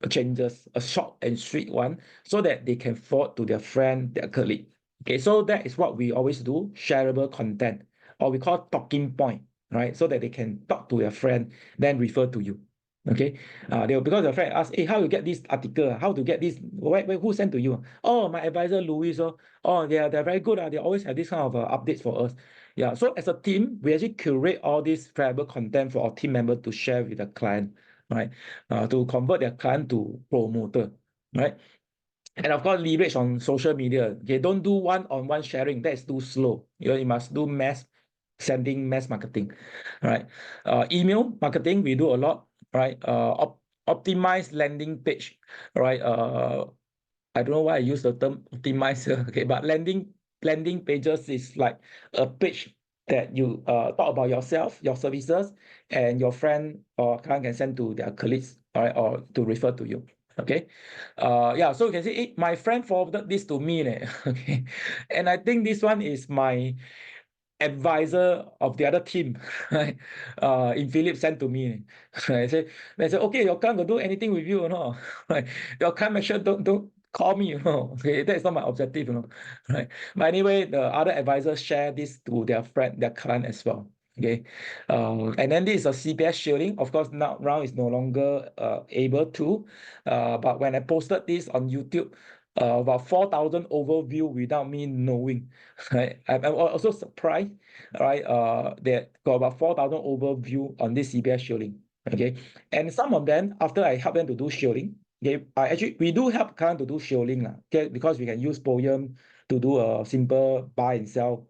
changes, a short and sweet one, so that they can forward to their friend, their colleague. Okay, so that is what we always do, shareable content, or we call talking point, right? So that they can talk to their friend, then refer to you. Okay, because your friend ask, hey, how you get this article? How to get this? Who sent to you? Oh, my advisor Louis. Oh, they're very good. They always have this kind of updates for us. Yeah. So as a team, we actually curate all this valuable content for our team member to share with the client, right? To convert their client to promoter, right? And of course, leverage on social media. Okay, don't do one-on-one sharing. That's too slow. You must do mass sending, mass marketing, right? Email marketing, we do a lot, right? Optimize landing page, right? I don't know why I use the term optimize, okay, but landing pages is like a page that you talk about yourself, your services, and your friend or client can send to their colleagues, all right, or to refer to you. Okay, yeah, so you can see, hey, my friend forwarded this to me, okay, and I think this one is my advisor of the other team, right? In Phillip sent to me. I said, okay, your client will do anything with you, Right? Your client make sure don't call me, Okay, that's not my objective, Right? But anyway, the other advisors share this to their friend, their client as well. Okay, and then this is a CPS shielding. Of course, now is no longer able to, but when I posted this on YouTube, about 4,000 overview without me knowing. Right? I'm also surprised, right? That got about 4,000 overview on this CPS shielding. Okay, and some of them after I help them to do shielding, okay, we do help client to do shielding, okay, because we can use Poem to do a simple buy and sell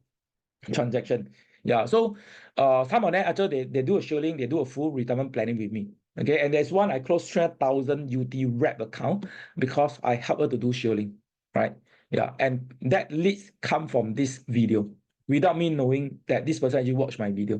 transaction. Yeah, so some of them actually they do a shielding, they do a full retirement planning with me. Okay, and there's one I closed 3,000 UT wrap account because I help her to do shielding, right? Yeah, and that leads come from this video without me knowing that this person actually watched my video.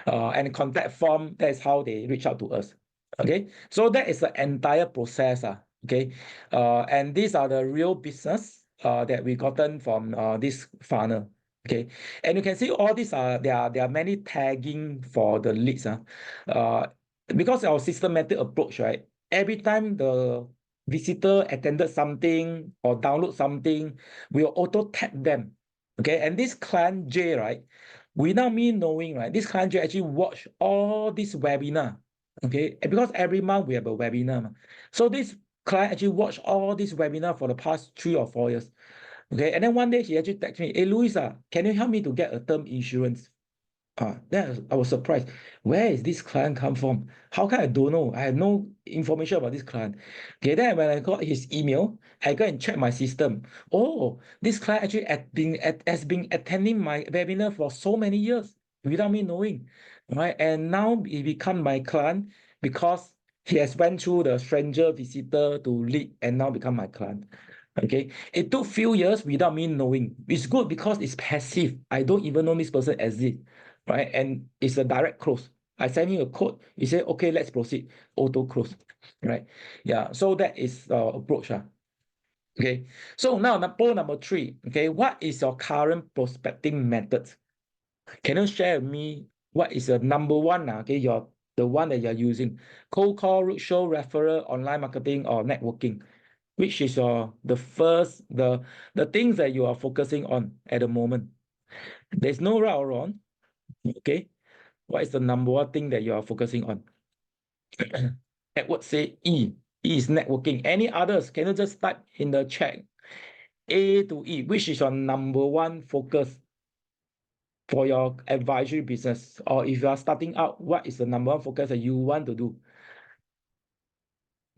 And contact form, that's how they reach out to us. Okay, so that is the entire process. Okay, and these are the real business that we gotten from this funnel. Okay, and you can see all these there are many tagging for the leads. Because our systematic approach, right? Every time the visitor attended something or download something, we'll auto tag them. Okay, and this client J, right? Without me knowing, right, this client J actually watch all this webinar. Okay, and because every month we have a webinar. So this client actually watch all this webinar for the past 3 or 4 years. Okay, and then one day he actually text me, hey, Louis, can you help me to get a term insurance? Then I was surprised. Where is this client come from? How can I don't know? I have no information about this client. Okay, then when I got his email, I go and check my system. Oh, this client actually has been attending my webinar for so many years without me knowing, right? And now he become my client because he has went through the stranger visitor to lead and now become my client. Okay, it took few years without me knowing. It's good because it's passive. I don't even know this person exists, right? And it's a direct close. I send you a code. You say, okay, let's proceed. Auto close, right? Yeah. So that is approach. Okay. So now point number 3. Okay, what is your current prospecting method? Can you share with me what is the number one? Okay, the one that you're using: cold call, roadshow, referral, online marketing, or networking? Which is the things that you are focusing on at the moment? There's no right or wrong. Okay. What is the number one thing that you are focusing on? Edward say E. E is networking. Any others? Can you just type in the chat? A to E. Which is your number one focus for your advisory business? Or if you are starting out, what is the number one focus that you want to do?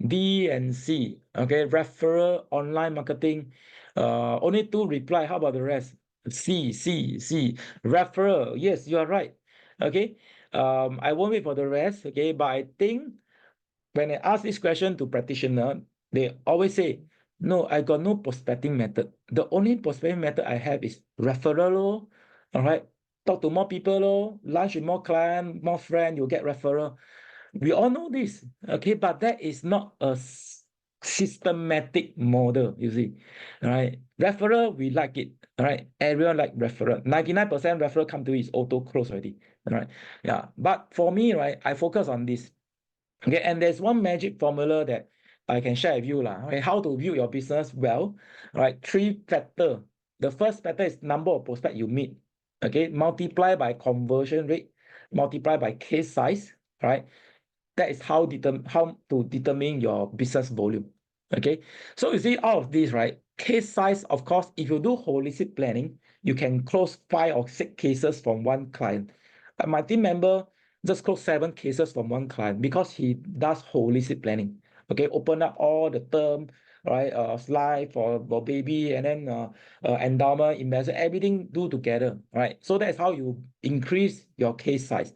D and C. Okay, referral, online marketing. Only 2 reply. How about the rest? C. Referral. Yes, you are right. Okay, I won't wait for the rest. Okay, but I think when I ask this question to practitioner, they always say, no, I got no prospecting method. The only prospecting method I have is referral. Lor. All right. Talk to more people, lor. Lunch with more client, more friend, you'll get referral. We all know this. Okay, but that is not a systematic model, you see. All right. Referral, we like it. All right. Everyone like referral. 99% referral come to is auto close already. All right. Yeah. But for me, right, I focus on this. Okay, and there's one magic formula that I can share with you lah. Okay, how to build your business well. All right, 3 factor. The first factor is number of prospect you meet. Okay, multiply by conversion rate, multiply by case size. Right, that is how to determine your business volume. Okay, so you see all of these, right? Case size, of course, if you do holistic planning, you can close 5 or 6 cases from one client. My team member just closed 7 cases from one client because he does holistic planning. Okay, open up all the term, right? Life for baby, and then endowment, investment, everything do together, right? So that's how you increase your case size.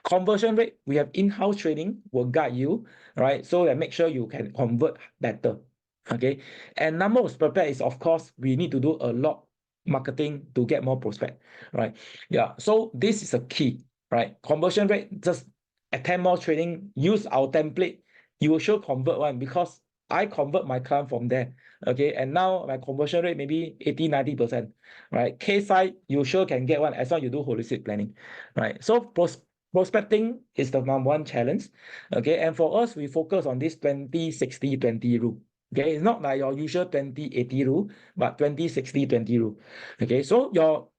Conversion rate, we have in-house training will guide you, right? So that make sure you can convert better. Okay. And number of prospect is, of course, we need to do a lot marketing to get more prospect, right? Yeah. So this is a key, right? Conversion rate, just attend more training, use our template. You will sure convert one because I convert my client from there. Okay. And now my conversion rate maybe 80-90%, right? Case size, you sure can get one as long as you do holistic planning, right? So prospecting is the #1 challenge. Okay. And for us, we focus on this 20-60-20 rule. Okay, it's not like your usual 20-80 rule, but 20-60-20 rule. Okay, so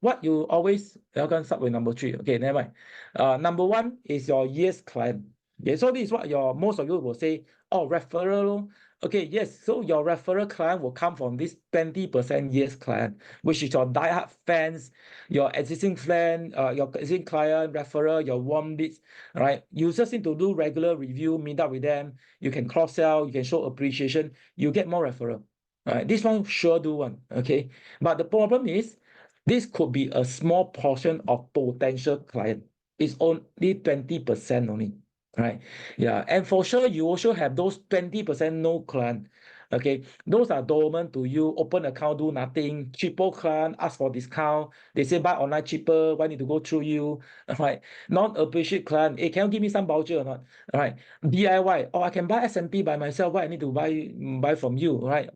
what you always, I'm going to start with number 3. Okay, never mind. Number 1 is your yes client. Okay, so this is what most of you will say, oh, referral. Okay, yes, so your referral client will come from this 20% yes client, which is your diehard fans, your existing friend, your existing client, referral, your warm leads, right? You just need to do regular review, meet up with them. You can cross-sell, you can show appreciation, you get more referral. All right, this one sure do one, okay? But the problem is, this could be a small portion of potential client. It's only 20% only, right? Yeah, and for sure, you also have those 20% no client. Okay, those are dormant to you, open account, do nothing, cheaper client, ask for discount. They say buy online cheaper, why need to go through you? All right, non-appreciate client, hey, can you give me some voucher or not? All right, DIY, oh, I can buy S&P by myself, why I need to buy from you, right?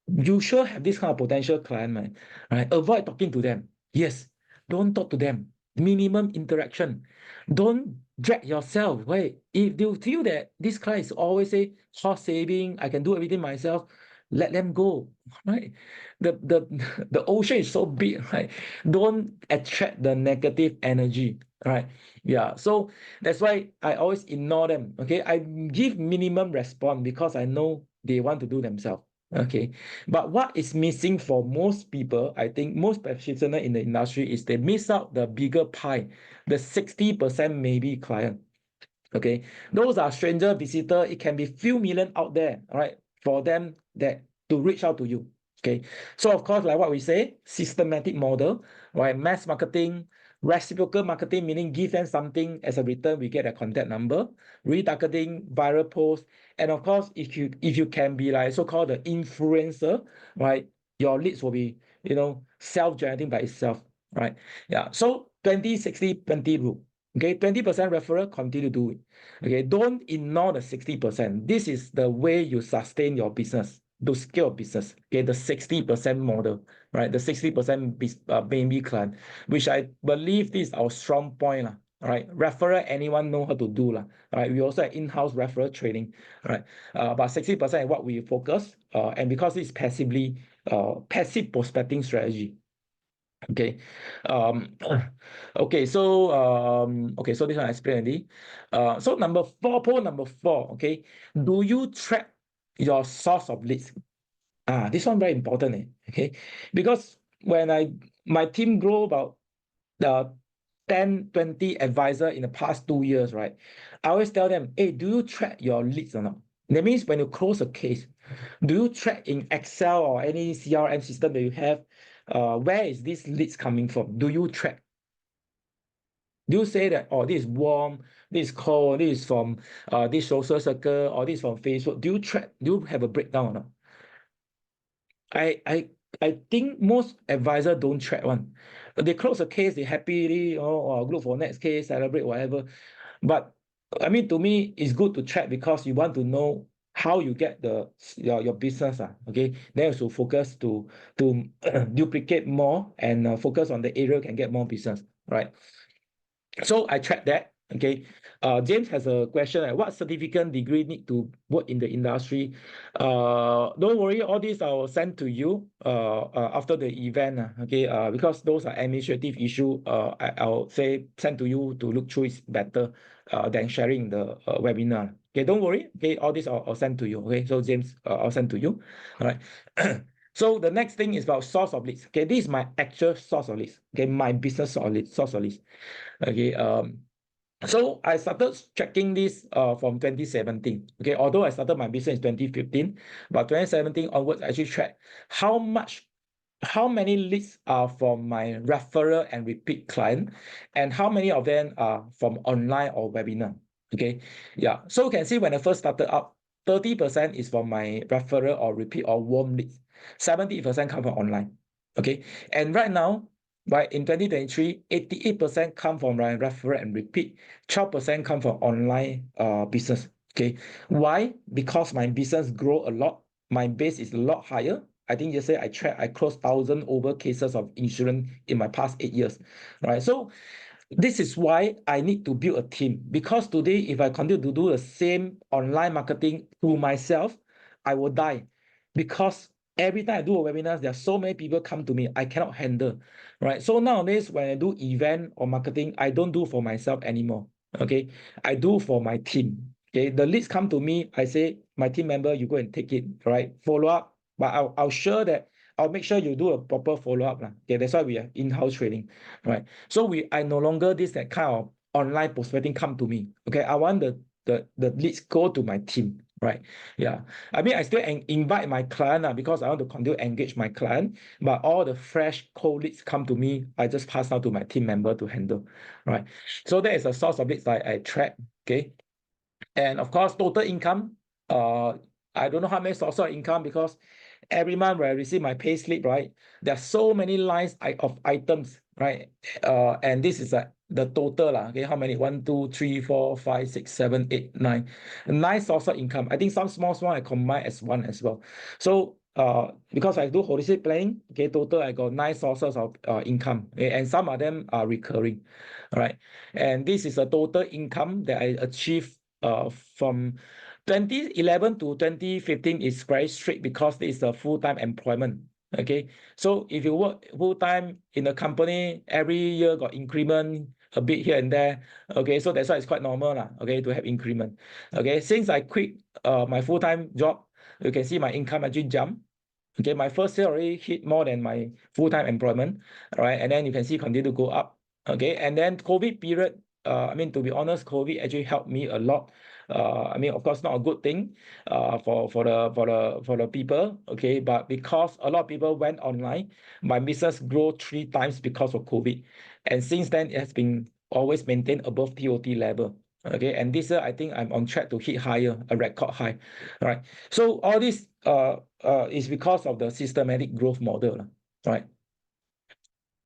You sure have this kind of potential client, man. Right? Avoid talking to them. Yes, don't talk to them. Minimum interaction. Don't drag yourself. Wait, if you feel that this client is always say cost saving, I can do everything myself, let them go. Right? The ocean is so big, right? Don't attract the negative energy. Right? Yeah. So that's why I always ignore them. Okay. I give minimum response because I know they want to do themselves. Okay. But what is missing for most people, I think most practitioners in the industry, is they miss out the bigger pie, the 60% maybe client. Okay. Those are stranger visitor. It can be few million out there, all right, for them that to reach out to you. Okay. So of course, like what we say, systematic model, right? Mass marketing, reciprocal marketing, meaning give them something as a return, we get a contact number, retargeting, viral post, and of course, if you can be like so-called the influencer, right? Your leads will be, self-generating by itself, right? Yeah. So 20-60-20 rule. Okay, 20% referral, continue to do it. Okay, don't ignore the 60%. This is the way you sustain your business, to scale business. Okay, the 60% model, right? The 60% baby client, which I believe this is our strong point. All right, referral, anyone know how to do. All right, we also have in-house referral training. All right, but 60% is what we focus, and because it's passive prospecting strategy. Okay. Okay, so this one I explained already. So point number four, okay. Do you track your source of leads? This one very important, okay. Because when my team grow about 10-20 advisor in the past 2 years, right? I always tell them, hey, do you track your leads or not? That means when you close a case, do you track in Excel or any CRM system that you have? Where is these leads coming from? Do you track? Do you say that, oh, this is warm, this is cold, this is from this social circle, or this is from Facebook? Do you track? Do you have a breakdown or not? I I I think most advisors don't track one. They close a case, they happily, look for next case, celebrate, whatever. But I mean, to me, it's good to track because you want to know how you get your business. Okay, then you should focus to duplicate more and focus on the area can get more business, right? So I track that. Okay. James has a question like, what certificate degree need to work in the industry? Don't worry, all these I'll send to you after the event. Okay. Because those are administrative issue. I'll say send to you to look through is better than sharing the webinar. Okay, don't worry. Okay, all this I'll send to you. Okay, so James, I'll send to you. All right. So the next thing is about source of leads. Okay, this is my actual source of leads. Okay, my business source of leads. Okay, so I started tracking this from 2017. Okay, although I started my business in 2015, but 2017 onwards, I actually track how many leads are from my referral and repeat client, and how many of them are from online or webinar. Okay, yeah. So you can see when I first started up, 30% is from my referral or repeat or warm leads. 70% come from online. Okay, and right now, in 2023, 88% come from my referral and repeat. 12% come from online business. Okay, why? Because my business grow a lot. My base is a lot higher. I think yesterday I closed 1,000 over cases of insurance in my past 8 years, right? So this is why I need to build a team, because today, if I continue to do the same online marketing to myself, I will die, because every time I do a webinar, there are so many people come to me, I cannot handle, right? So nowadays, when I do event or marketing, I don't do for myself anymore, okay? I do for my team, okay? The leads come to me, I say, my team member, you go and take it, right? Follow up, but I'll make sure you do a proper follow-up. Okay, that's why we are in-house training, right? So I no longer that kind of online prospecting come to me. Okay, I want the leads go to my team, right? Yeah, I mean I still invite my client because I want to continue to engage my client, but all the fresh cold leads come to me, I just pass out to my team member to handle, right? So that is a source of leads I track. Okay, and of course total income. I don't know how many sources of income, because every month when I receive my pay slip, right, there are so many lines of items, right? And this is the total, okay, how many? 1, 2, 3, 4, 5, 6, 7, 8, 9. 9 sources of income. I think some small I combine as one as well. So because I do holistic planning, okay, total I got 9 sources of income, okay, and some of them are recurring, all right? And this is a total income that I achieved from 2011 to 2015 is very strict, because this is a full-time employment. Okay, so if you work full-time in a company, every year got increment a bit here and there. Okay, so that's why it's quite normal okay, to have increment. Okay, since I quit my full-time job, you can see my income actually jump. Okay, my first year already hit more than my full-time employment, right? And then you can see continue to go up. Okay, and then COVID period, I mean, to be honest, COVID actually helped me a lot. I mean, of course, not a good thing for the people. Okay, but because a lot of people went online, my business grew 3 times because of COVID, and since then it has been always maintained above TOT level. Okay, and this year I think I'm on track to hit higher, a record high. All right. So all this is because of the systematic growth model, right?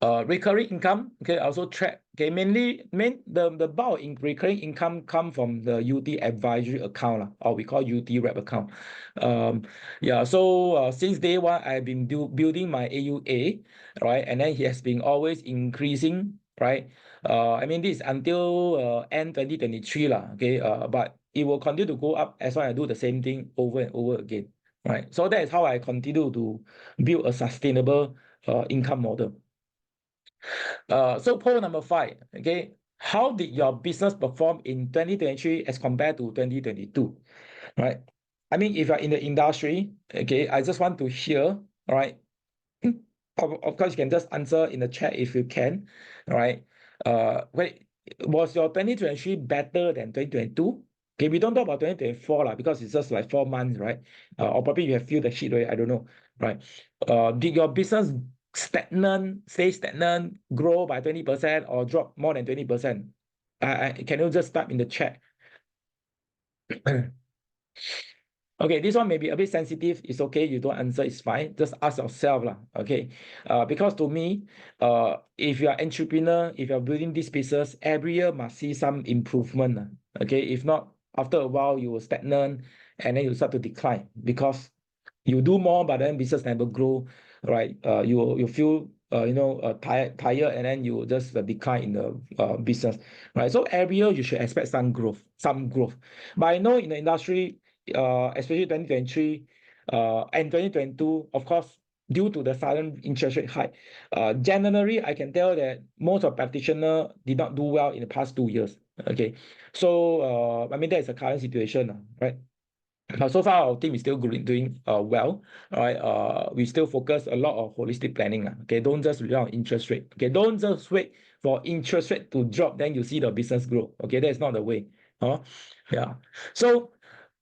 Recurring income, okay, I also track. Okay, the bulk in recurring income come from the UT advisory account, or we call UT rep account. Yeah, so since day one, I've been building my AUA, right? And then it has been always increasing, right? I mean, this is until end 2023, okay, but it will continue to go up as long as I do the same thing over and over again, right? So that is how I continue to build a sustainable income model. So poll number 5, okay, how did your business perform in 2023 as compared to 2022, right? I mean, if you're in the industry, okay, I just want to hear, all right, of course, you can just answer in the chat if you can, all right? Wait, was your 2023 better than 2022? Okay, we don't talk about 2024 because it's just like 4 months, right? Or probably you have feel the heat, right? I don't know, right? Did your business stagnant, stay stagnant, grow by 20%, or drop more than 20%? Can you just type in the chat? Okay, this one may be a bit sensitive. It's okay. You don't answer, it's fine. Just ask yourself, lah. Okay. Because to me, if you are entrepreneur, if you're building this business, every year must see some improvement. Okay. If not, after a while, you will stagnant and then you start to decline because you do more, but then business never grow, right? You feel tired, and then you just decline in the business, right? So every year you should expect some growth, But I know in the industry, especially 2023 and 2022, of course, due to the sudden interest rate hike, generally I can tell that most of practitioners did not do well in the past 2 years. Okay, so I mean that is the current situation, right? So far, our team is still doing well. All right. We still focus a lot on holistic planning. Okay. Don't just rely on interest rate. Okay. Don't just wait for interest rate to drop, then you see the business grow. Okay. That's not the way. Yeah. So,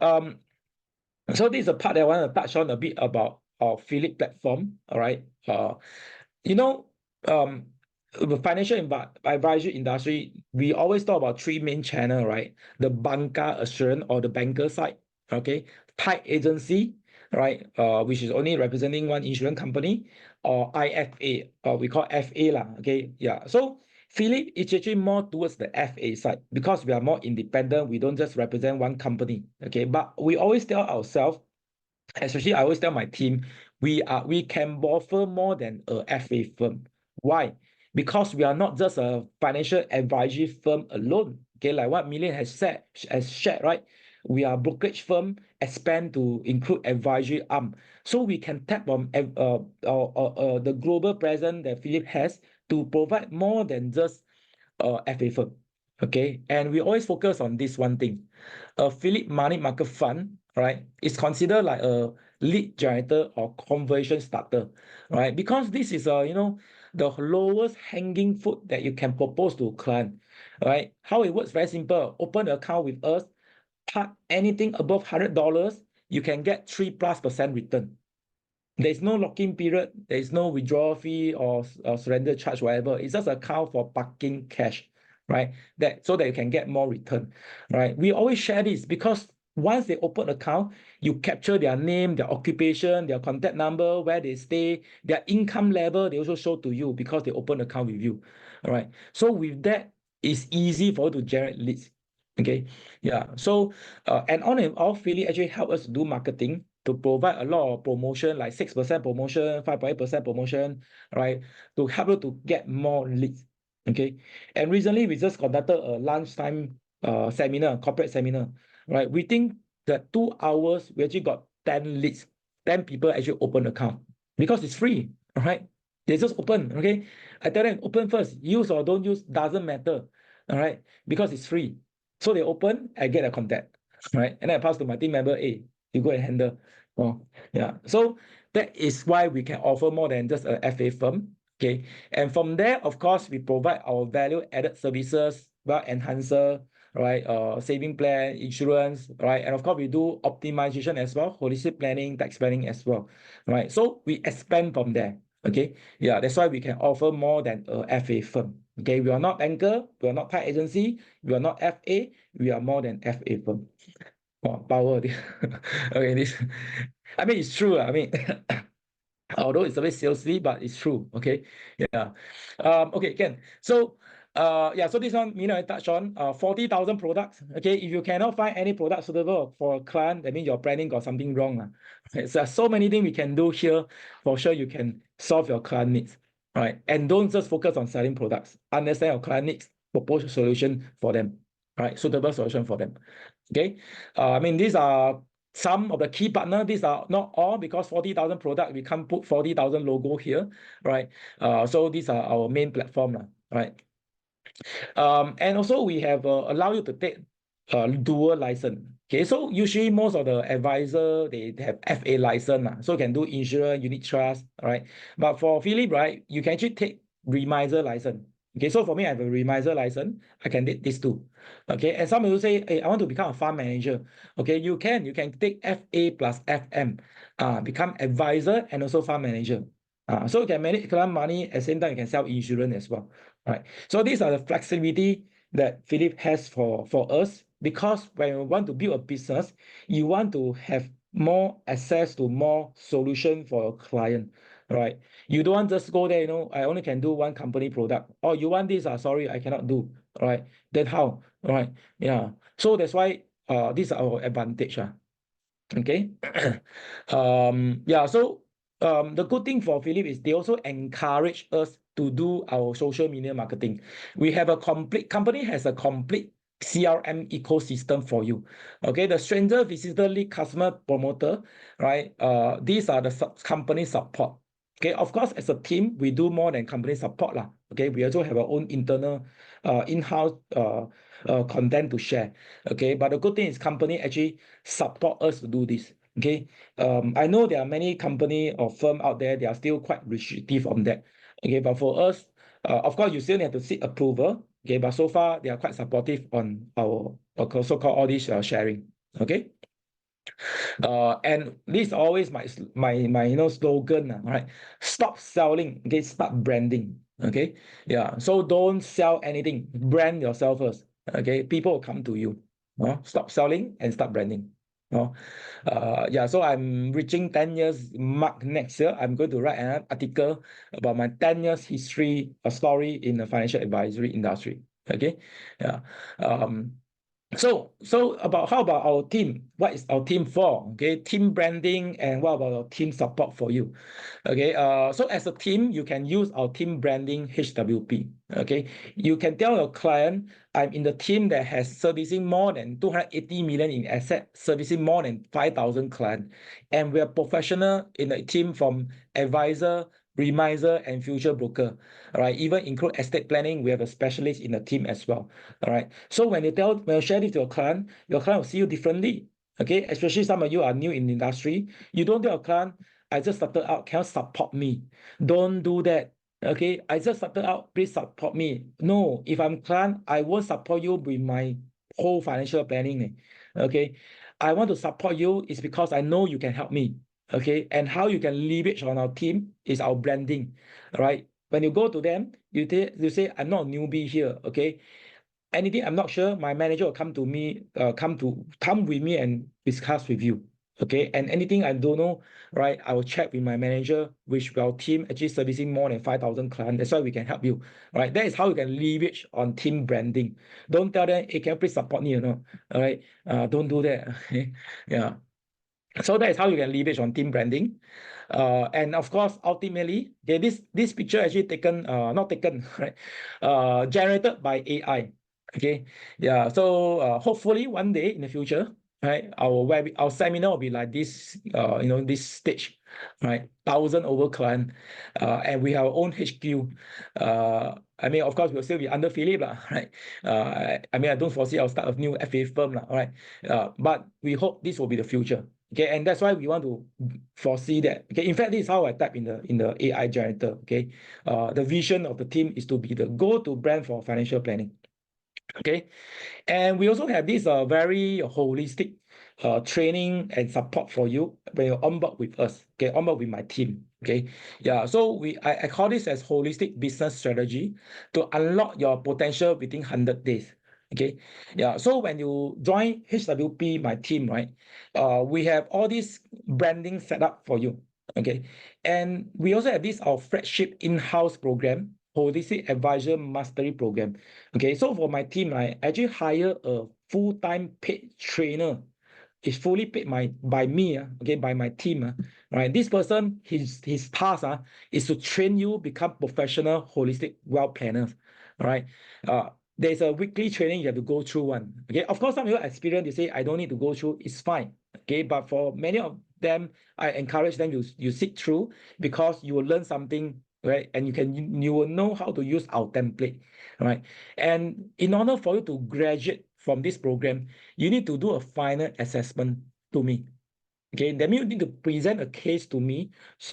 this is a part that I want to touch on a bit about our Phillip platform. All right. You know, the financial advisory industry, we always talk about three main channels, right? The banker assurance or the banker side, okay? Tied agency, right? Which is only representing one insurance company, or IFA, or we call FA lah, okay? Yeah. So Phillip is actually more towards the FA side because we are more independent. We don't just represent one company, okay? But we always tell ourselves, especially I always tell my team, we can offer more than a FA firm. Why? Because we are not just a financial advisory firm alone. Okay, like what Million has shared, right? We are a brokerage firm, expand to include advisory arm. So we can tap on the global presence that Phillip has to provide more than just FA firm. Okay, and we always focus on this one thing. A Phillip Money Market Fund, right, is considered like a lead generator or conversion starter, right? Because this is the lowest hanging fruit that you can propose to a client, right? How it works very simple. Open an account with us, park anything above $100, you can get 3+% return. There is no lock-in period. There is no withdrawal fee or surrender charge, whatever. It's just an account for parking cash, right? So that you can get more return, right? We always share this because once they open an account, you capture their name, their occupation, their contact number, where they stay, their income level, they also show to you because they open an account with you, all right? So with that, it's easy for you to generate leads, okay? Yeah, so and on and off, really actually help us do marketing to provide a lot of promotion, like 6% promotion, 5.8% promotion, right? To help you to get more leads, okay? And recently, we just conducted a lunchtime seminar, corporate seminar, right? We think that 2 hours, we actually got 10 leads. 10 people actually open account because it's free, all right? They just open, okay? I tell them, open first. Use or don't use, doesn't matter, all right? Because it's free. So they open, I get a contact, right? And I pass to my team member, hey, you go and handle. Oh, yeah. So that is why we can offer more than just a FA firm. Okay. And from there, of course, we provide our value-added services, wealth enhancer, right? Saving plan, insurance, right? And of course, we do optimization as well, holistic planning, tax planning as well, right? So we expand from there. Okay. Yeah, that's why we can offer more than a FA firm. Okay, we are not banker, we are not tied agency, we are not FA, we are more than FA firm. Oh, power. Okay, this. I mean, it's true. I mean, although it's a bit salesy, but it's true. Okay, yeah. Okay, Ken. So, yeah. So this one, I touched on 40,000 products. Okay, if you cannot find any product suitable for a client, that means your planning got something wrong. Okay, so many things we can do here. For sure, you can solve your client needs. Right, and don't just focus on selling products. Understand your client needs. Propose a solution for them. Right, suitable solution for them. Okay, I mean, these are some of the key partners. These are not all because 40,000 products, we can't put 40,000 logo here, right? So these are our main platform, right? And also we have allow you to take dual license. Okay, so usually most of the advisor, they have FA license, so you can do insurance, unit trust, right? But for Phillip, right, you can actually take remiser license. Okay, so for me, I have a remiser license. I can take this too. Okay, and some people say, hey, I want to become a fund manager. Okay, you can take FA plus FM, become advisor and also fund manager. So you can manage client money at the same time you can sell insurance as well, right? So these are the flexibility that Phillip has for us, because when you want to build a business, you want to have more access to more solution for your client, right? You don't want just go there, I only can do one company product. Oh, you want this? Sorry, I cannot do. Right? Then how? Right? Yeah. So that's why these are our advantage. Okay. Yeah. So the good thing for Phillip is they also encourage us to do our social media marketing. We have a complete company has a complete CRM ecosystem for you. Okay, the stranger, visitor, lead, customer, promoter, right? These are the company support. Okay, of course, as a team, we do more than company support lah. Okay, we also have our own internal, in-house content to share. Okay, but the good thing is company actually support us to do this. Okay, I know there are many company or firm out there, they are still quite restrictive on that. Okay, but for us, of course, you still need to seek approval. Okay, but so far they are quite supportive on our so-called all this sharing. Okay. And this is always my slogan, right? Stop selling, okay, start branding. Okay. Yeah. So don't sell anything. Brand yourself first. Okay. People will come to you. Stop selling and start branding. Yeah, so I'm reaching 10 years mark next year. I'm going to write an article about my 10 years history, a story in the financial advisory industry. Okay. Yeah. So how about our team? What is our team for? Okay, team branding, and what about our team support for you? Okay, so as a team, you can use our team branding HWP. Okay, you can tell your client, I'm in the team that has servicing more than 280 million in asset, servicing more than 5,000 clients, and we are professional in the team from advisor, remiser, and future broker. All right, even include estate planning, we have a specialist in the team as well. All right. So when you share this to your client will see you differently. Okay. Especially some of you are new in the industry. You don't tell your client, I just started out, can you support me? Don't do that. Okay. I just started out, please support me. No, if I'm client, I won't support you with my whole financial planning. Okay. I want to support you is because I know you can help me. Okay. And how you can leverage on our team is our branding. All right. When you go to them, you say, I'm not a newbie here. Okay. Anything I'm not sure, my manager will come to me, come with me and discuss with you. Okay. And anything I don't know, right, I will check with my manager, which our team actually servicing more than 5,000 clients. That's why we can help you. Right. That is how you can leverage on team branding. Don't tell them, hey, can you please support me, All right. Don't do that. Okay. Yeah. So that is how you can leverage on team branding. And of course, ultimately, okay, this picture actually taken, not taken, right? Generated by AI. Okay. Yeah. So hopefully one day in the future, right, our seminar will be like this, this stage, right? 1,000 over client, and we have our own HQ. I mean, of course, we'll still be under Phillip, right? I mean, I don't foresee I'll start a new FA firm, all right? But we hope this will be the future. Okay, and that's why we want to foresee that. Okay, in fact, this is how I type in the AI generator. Okay, the vision of the team is to be the go-to brand for financial planning. Okay, and we also have this very holistic training and support for you when you on board with us. Okay, on board with my team. Okay, yeah. So I call this as holistic business strategy to unlock your potential within 100 days. Okay, yeah. So when you join HWP, my team, right? We have all this branding set up for you. Okay, and we also have this our flagship in-house program, holistic advisor mastery program. Okay, so for my team, I actually hire a full-time paid trainer. It's fully paid by me, okay, by my team. Right. This person, his task is to train you become professional holistic wealth planners. All right. There's a weekly training you have to go through one. Okay. Of course, some of your experience, you say, I don't need to go through, it's fine. Okay. But for many of them, I encourage them you sit through because you will learn something, right? And you will know how to use our template. Right. And in order for you to graduate from this program, you need to do a final assessment to me. Okay, that means you need to present a case to me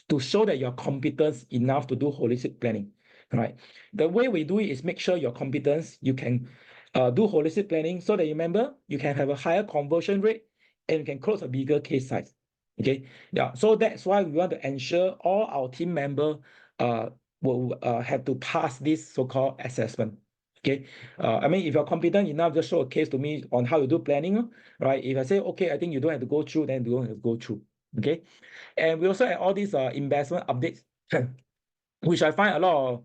to show that you're competent enough to do holistic planning. Right. The way we do it is make sure your competence, you can do holistic planning so that you remember you can have a higher conversion rate and you can close a bigger case size. Okay, yeah. So that's why we want to ensure all our team member will have to pass this so-called assessment. Okay, I mean, if you're competent enough, just show a case to me on how you do planning, right? If I say, okay, I think you don't have to go through, then you don't have to go through. Okay, and we also have all these investment updates, which I find a lot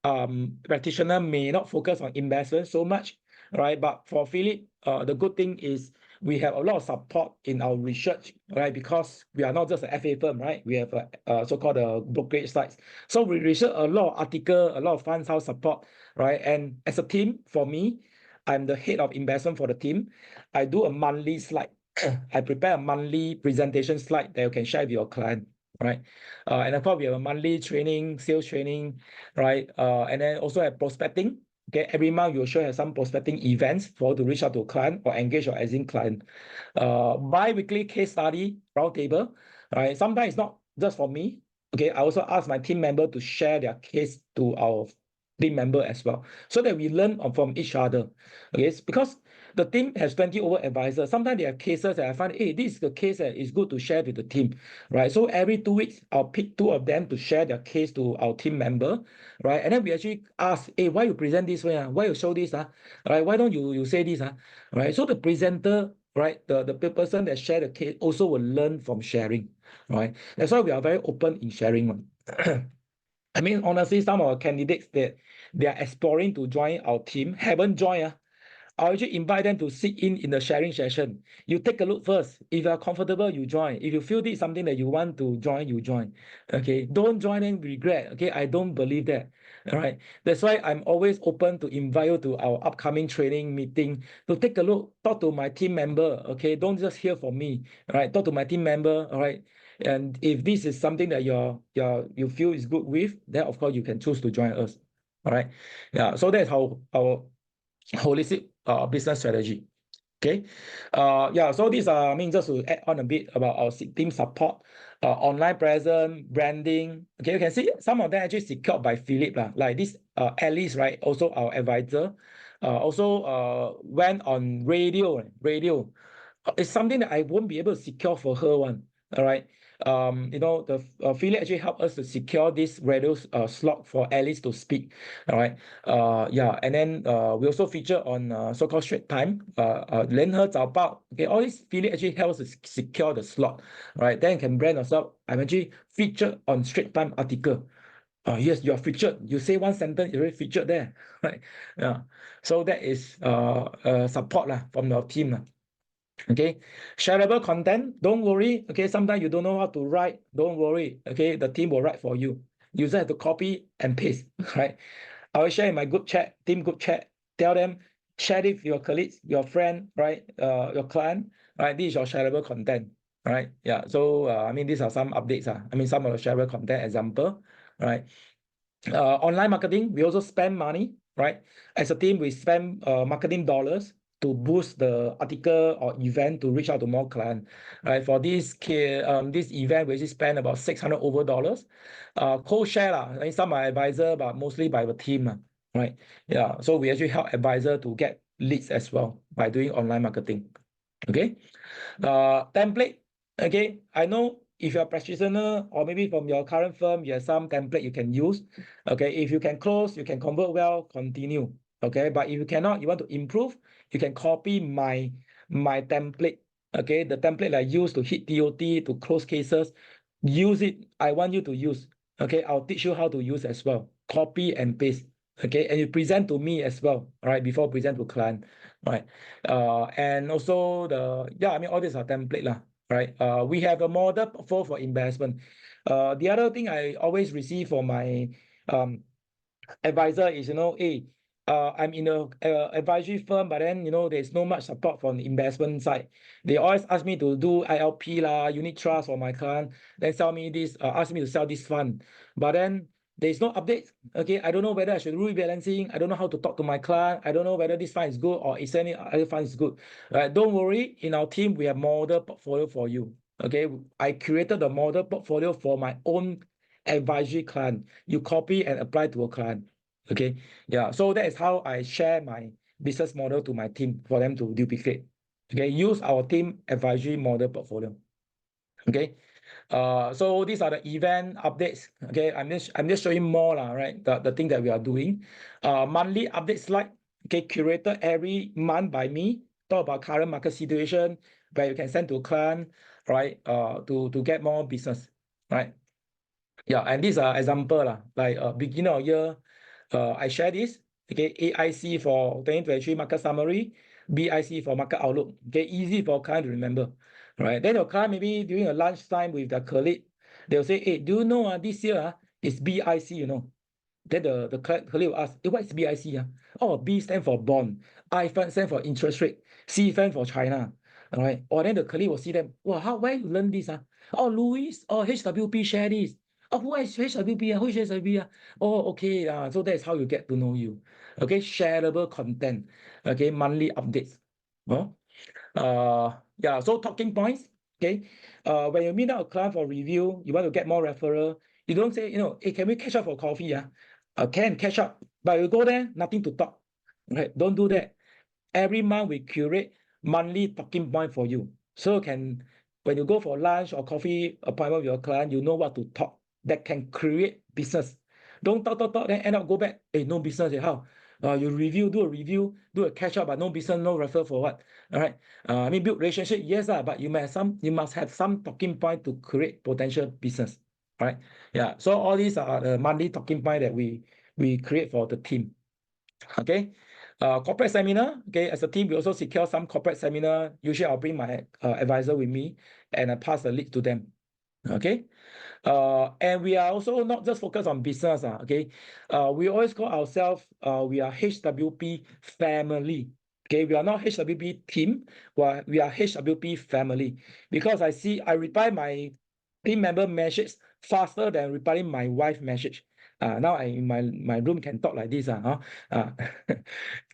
of practitioner may not focus on investment so much, right? But for Phillip, the good thing is we have a lot of support in our research, right? Because we are not just an FA firm, right? We have a so-called brokerage sites. So we research a lot of article, a lot of funds house support, right? And as a team, for me, I'm the head of investment for the team. I do a monthly slide. I prepare a monthly presentation slide that you can share with your client, right? And of course, we have a monthly training, sales training, right? And then also have prospecting. Okay, every month you should have some prospecting events for to reach out to a client or engage your existing client. Bi-weekly case study roundtable, right? Sometimes it's not just for me. Okay, I also ask my team member to share their case to our team member as well, so that we learn from each other. Okay, it's because the team has 20 over advisors. Sometimes they have cases that I find, hey, this is the case that is good to share with the team, right? So every 2 weeks, I'll pick 2 of them to share their case to our team member, right? And then we actually ask, hey, why you present this way? Why you show this? Right? Why don't you say this? Right? So the presenter, right, the person that share the case also will learn from sharing, right? That's why we are very open in sharing. I mean, honestly, some of our candidates that they are exploring to join our team haven't joined. I'll actually invite them to sit in the sharing session. You take a look first. If you're comfortable, you join. If you feel this is something that you want to join, you join. Okay, don't join and regret. Okay, I don't believe that. All right, that's why I'm always open to invite you to our upcoming training meeting to take a look, talk to my team member. Okay, don't just hear from me. All right, talk to my team member. All right, and if this is something that you feel is good with, then of course you can choose to join us. All right, yeah. So that's how our holistic business strategy. Okay, yeah. So these are, I mean, just to add on a bit about our team support, online presence, branding. Okay, you can see some of them actually secured by Phillip lah. Like this, Alice, right? Also our advisor, also went on radio. Radio, it's something that I won't be able to secure for her one. All right. You know, the Phillip actually helped us to secure this radio slot for Alice to speak. All right. Yeah, and then we also feature on so-called Straight Time, 联合早报. Okay, all these Phillip actually helps us secure the slot, right? Then you can brand yourself. I'm actually featured on Straight Time article. Yes, you are featured. You say one sentence, you're already featured there, right? Yeah. So that is support lah from your team lah. Okay, shareable content, don't worry. Okay, sometimes you don't know how to write, don't worry. Okay, the team will write for you. You just have to copy and paste, right? I will share in my group chat, team group chat. Tell them, share it with your colleagues, your friend, right? Your client, right? This is your shareable content, right? Yeah. So I mean, these are some updates. I mean, some of the shareable content example, right? Online marketing, we also spend money, right? As a team, we spend marketing dollars to boost the article or event to reach out to more clients, right? For this event, we actually spend about $600 over. Co-share lah, I mean, some are advisor, but mostly by the team, right? Yeah, so we actually help advisor to get leads as well by doing online marketing. Okay, template. Okay, I know if you're a practitioner or maybe from your current firm, you have some template you can use. Okay, if you can close, you can convert well, continue. Okay, but if you cannot, you want to improve, you can copy my template. Okay, the template I use to hit TOT, to close cases, use it. I want you to use. Okay, I'll teach you how to use as well. Copy and paste. Okay, and you present to me as well, right? Before present to client, right? And also I mean, all these are template lah, right? We have a model for investment. The other thing I always receive for my advisor is, hey, I'm in a advisory firm, but then, there's no much support from the investment side. They always ask me to do ILP lah, unit trust for my client, then sell me this, ask me to sell this fund. But then there's no updates. Okay, I don't know whether I should do rebalancing. I don't know how to talk to my client. I don't know whether this fund is good or is any other fund is good. Right? Don't worry. In our team, we have model portfolio for you. Okay, I created the model portfolio for my own advisory client. You copy and apply to a client. Okay, yeah. So that is how I share my business model to my team for them to duplicate. Okay, use our team advisory model portfolio. Okay. So these are the event updates. Okay, I'm just showing more lah, right? The thing that we are doing. Monthly update slide. Okay, curated every month by me. Talk about current market situation where you can send to a client, right? To get more business, right? Yeah, and these are example lah. Like beginning of year, I share this. Okay, AIC for 2023 market summary, BIC for market outlook. Okay, easy for client to remember, right? Then your client maybe during a lunchtime with their colleague, they'll say, "Hey, do you know this year it's BIC, you know?" Then the colleague will ask, what is BIC? Oh, B stand for bond, I stand for interest rate, C stand for China. All right. Or then the colleague will see them, wow, where you learn this? Oh, Louis, oh, HWP share this. Oh, who is HWP? Who is HWP? Oh, okay. So that's how you get to know you. Okay, shareable content. Okay, monthly updates. Oh, yeah, so talking points. Okay, when you meet out a client for review, you want to get more referral, you don't say, hey, can we catch up for coffee? Can catch up, but you go there, nothing to talk. Right? Don't do that. Every month we curate monthly talking point for you. So when you go for lunch or coffee appointment with your client, you know what to talk that can create business. Don't talk, then end up go back. Hey, no business. How? You do a review, do a catch up, but no business, no referral for what? All right. I mean, build relationship, yes, but you must have some talking point to create potential business. Right? Yeah. So all these are the monthly talking point that we create for the team. Okay. Corporate seminar. Okay, as a team, we also secure some corporate seminar. Usually, I'll bring my advisor with me, and I pass the lead to them. Okay. And we are also not just focused on business. Okay. We always call ourselves we are HWP family. Okay, we are not HWP team. We are HWP family because I reply my team member message faster than replying my wife message. Now I in my room can talk like this.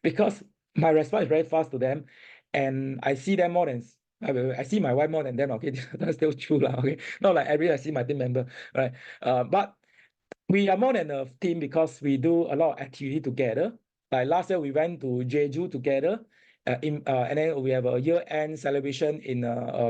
Because my response is very fast to them, and I see them more than I see my wife more than them. Okay, that's still true lah. Okay, not like every day I see my team member, right? But we are more than a team because we do a lot of activity together. Like last year, we went to Jeju together, and then we have a year-end celebration in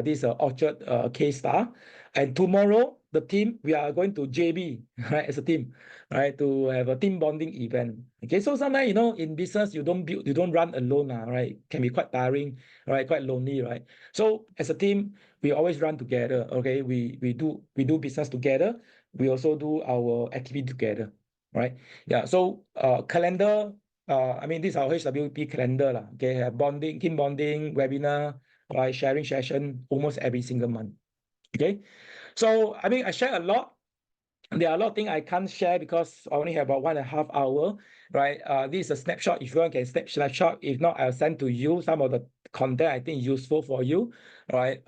this Orchard K-Star. And tomorrow, the team, we are going to JB, right, as a team, right, to have a team bonding event. Okay, so sometimes, in business, you don't run alone, right? Can be quite tiring, right? Quite lonely, right? So as a team, we always run together. Okay, we do business together. We also do our activity together, right? Yeah. So calendar. I mean, this is our HWP calendar lah. Okay, have bonding, team bonding, webinar, right? Sharing session almost every single month. Okay. So I mean, I share a lot. There are a lot of things I can't share because I only have about 1.5 hours, right? This is a snapshot. If you want, can snapshot. If not, I'll send to you some of the content I think is useful for you, right?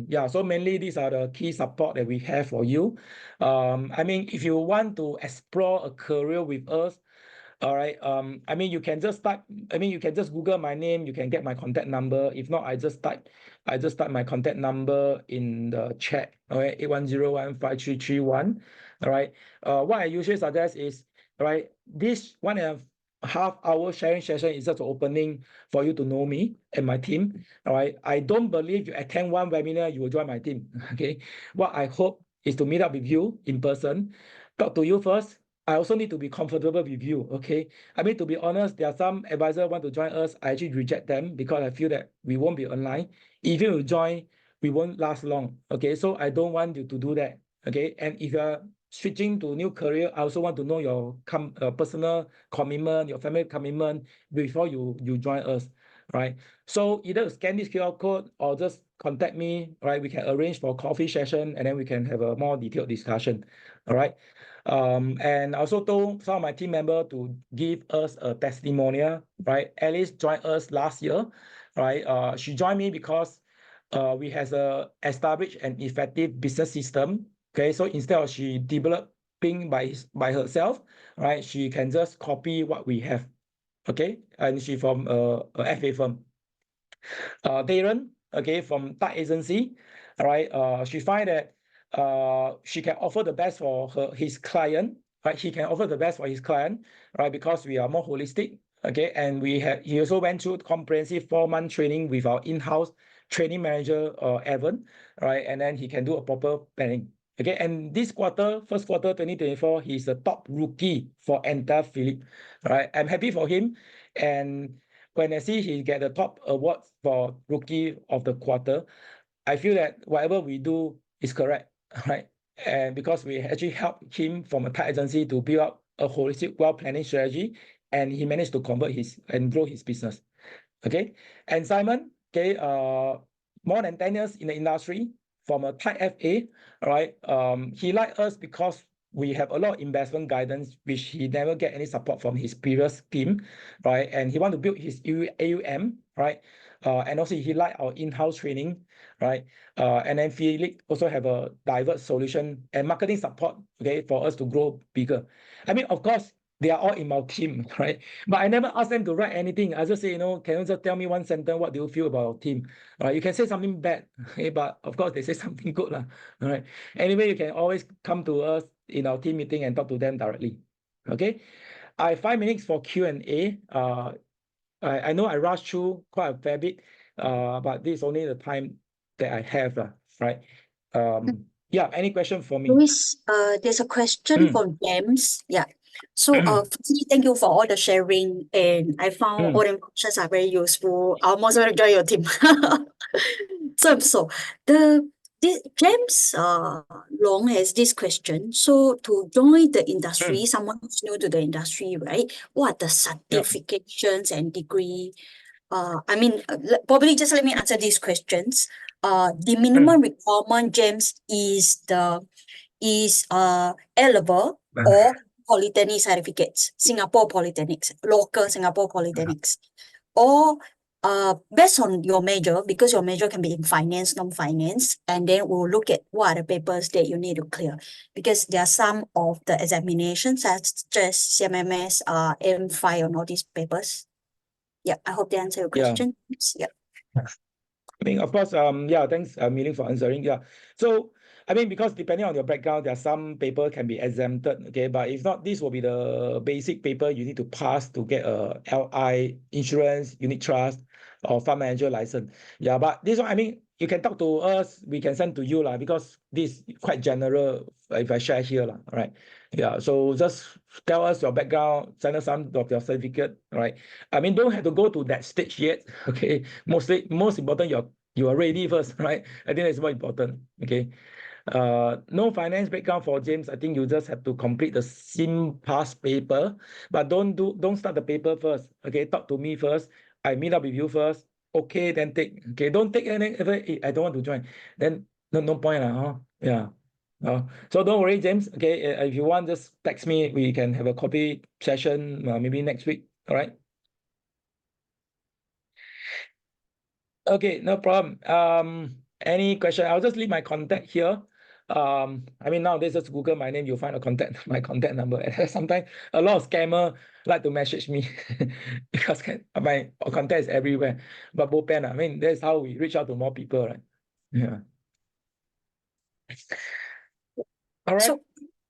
Yeah, so mainly these are the key support that we have for you. I mean, if you want to explore a career with us, all right. I mean, you can just Google my name. You can get my contact number. If not, I just type my contact number in the chat. All right, 81015331. All right. What I usually suggest is, all right, this 1.5 hour sharing session is just an opening for you to know me and my team. All right. I don't believe you attend one webinar, you will join my team. Okay. What I hope is to meet up with you in person, talk to you first. I also need to be comfortable with you, okay? I mean, to be honest, there are some advisors want to join us. I actually reject them because I feel that we won't be online. If you join, we won't last long, okay? So I don't want you to do that, okay? And if you're switching to a new career, I also want to know your personal commitment, your family commitment before you join us, right? So either scan this QR code or just contact me, right? We can arrange for a coffee session and then we can have a more detailed discussion, all right? And I also told some of my team members to give us a testimonial, right? Alice joined us last year, right? She joined me because we has a established and effective business system. Okay, so instead of she developing by herself, right? She can just copy what we have. Okay, and she from a FA firm. Darren, okay, from Tag Agency, all right. She find that she can offer the best for his client, right? He can offer the best for his client, right? Because we are more holistic, Okay, and he also went through comprehensive 4-month training with our in-house training manager, Evan, right? And then he can do a proper planning. Okay, and this quarter, first quarter 2024, he's a top rookie for entire Phillip, right? I'm happy for him. And when I see he get the top award for rookie of the quarter, I feel that whatever we do is correct, right? And because we actually help him from a tight agency to build up a holistic wealth planning strategy, and he managed to convert and grow his business. Okay, and Simon, okay, more than 10 years in the industry from a Type FA, all right. He liked us because we have a lot of investment guidance, which he never get any support from his previous team, right? And he want to build his AUM, right? And also he like our in-house training, right? And then Phillip also have a diverse solution and marketing support, okay, for us to grow bigger. I mean, of course, they are all in my team, right? But I never ask them to write anything. I just say, can you just tell me one sentence, what do you feel about our team? You can say something bad, okay? But of course, they say something good, all right? Anyway, you can always come to us in our team meeting and talk to them directly, okay? I have 5 minutes for Q&A. I know I rushed through quite a fair bit, but this is only the time that I have, right? Yeah, any question for me?
Louis, there's a question from James. Yeah. So, firstly, thank you for all the sharing, and I found all the questions are very useful. I almost want to join your team. So James Long has this question. So, to join the industry, someone who's new to the industry, right? What are the certifications and degree? Probably just let me answer these questions. The minimum requirement, James, is A-level or polytechnic certificates, Singapore Polytechnics, local Singapore Polytechnics, or based on your major, because your major can be in finance, non-finance, and then we'll look at what are the papers that you need to clear, because there are some of the examinations such as CMMS, M5 and all these papers. Yeah, I hope they answer your question. Yeah.
I mean, of course, yeah, thanks, Mei-Ling, for answering. Yeah. So, I mean, because depending on your background, there are some paper can be exempted, okay? But if not, this will be the basic paper you need to pass to get a LI, insurance, unit trust, or fund manager license. Yeah, but this one, I mean, you can talk to us, we can send to you, because this is quite general if I share here, right? Yeah, so just tell us your background, send us some of your certificate, right? I mean, don't have to go to that stage yet, okay? Most important, you are ready first, right? I think that's more important, okay? No finance background for James. I think you just have to complete the SIM-Pass paper, but don't start the paper first, okay? Talk to me first. I meet up with you first. Okay, then take. Okay, don't take any. I don't want to join. Then no point, yeah. So don't worry, James. Okay, if you want, just text me. We can have a coffee session maybe next week. All right. Okay, no problem. Any question? I'll just leave my contact here. I mean, nowadays just Google my name, you'll find my contact number. And sometimes a lot of scammer like to message me because my contact is everywhere. But bopen, I mean, that's how we reach out to more people, right? Yeah. All right.
So,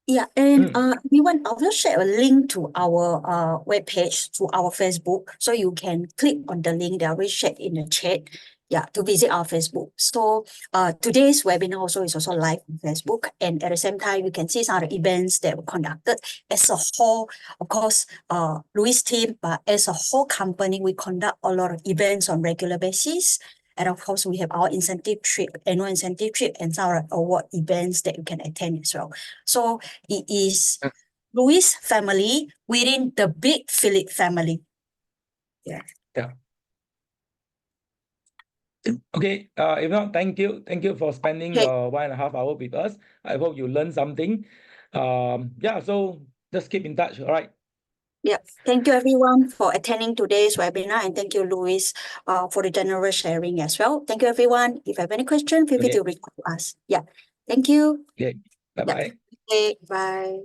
yeah, and everyone, I'll just share a link to our webpage, to our Facebook, so you can click on the link that we shared in the chat. Yeah, to visit our Facebook. So today's webinar also is also live on Facebook, and at the same time, you can see some of the events that were conducted as a whole. Of course, Louis' team, but as a whole company, we conduct a lot of events on regular basis. And of course, we have our incentive trip, annual incentive trip, and some of the award events that you can attend as well. So it is Louis family within the big Phillip family. Yeah.
Yeah. Okay, if not, thank you for spending your 1.5 hours with us. I hope you learned something. Yeah, so just keep in touch. All right.
Yeah, thank you everyone for attending today's webinar, and thank you, Louis, for the generous sharing as well. Thank you everyone. If you have any question, feel free to reach out to us. Yeah, thank you.
Okay, bye-bye.
Yeah. Okay, bye.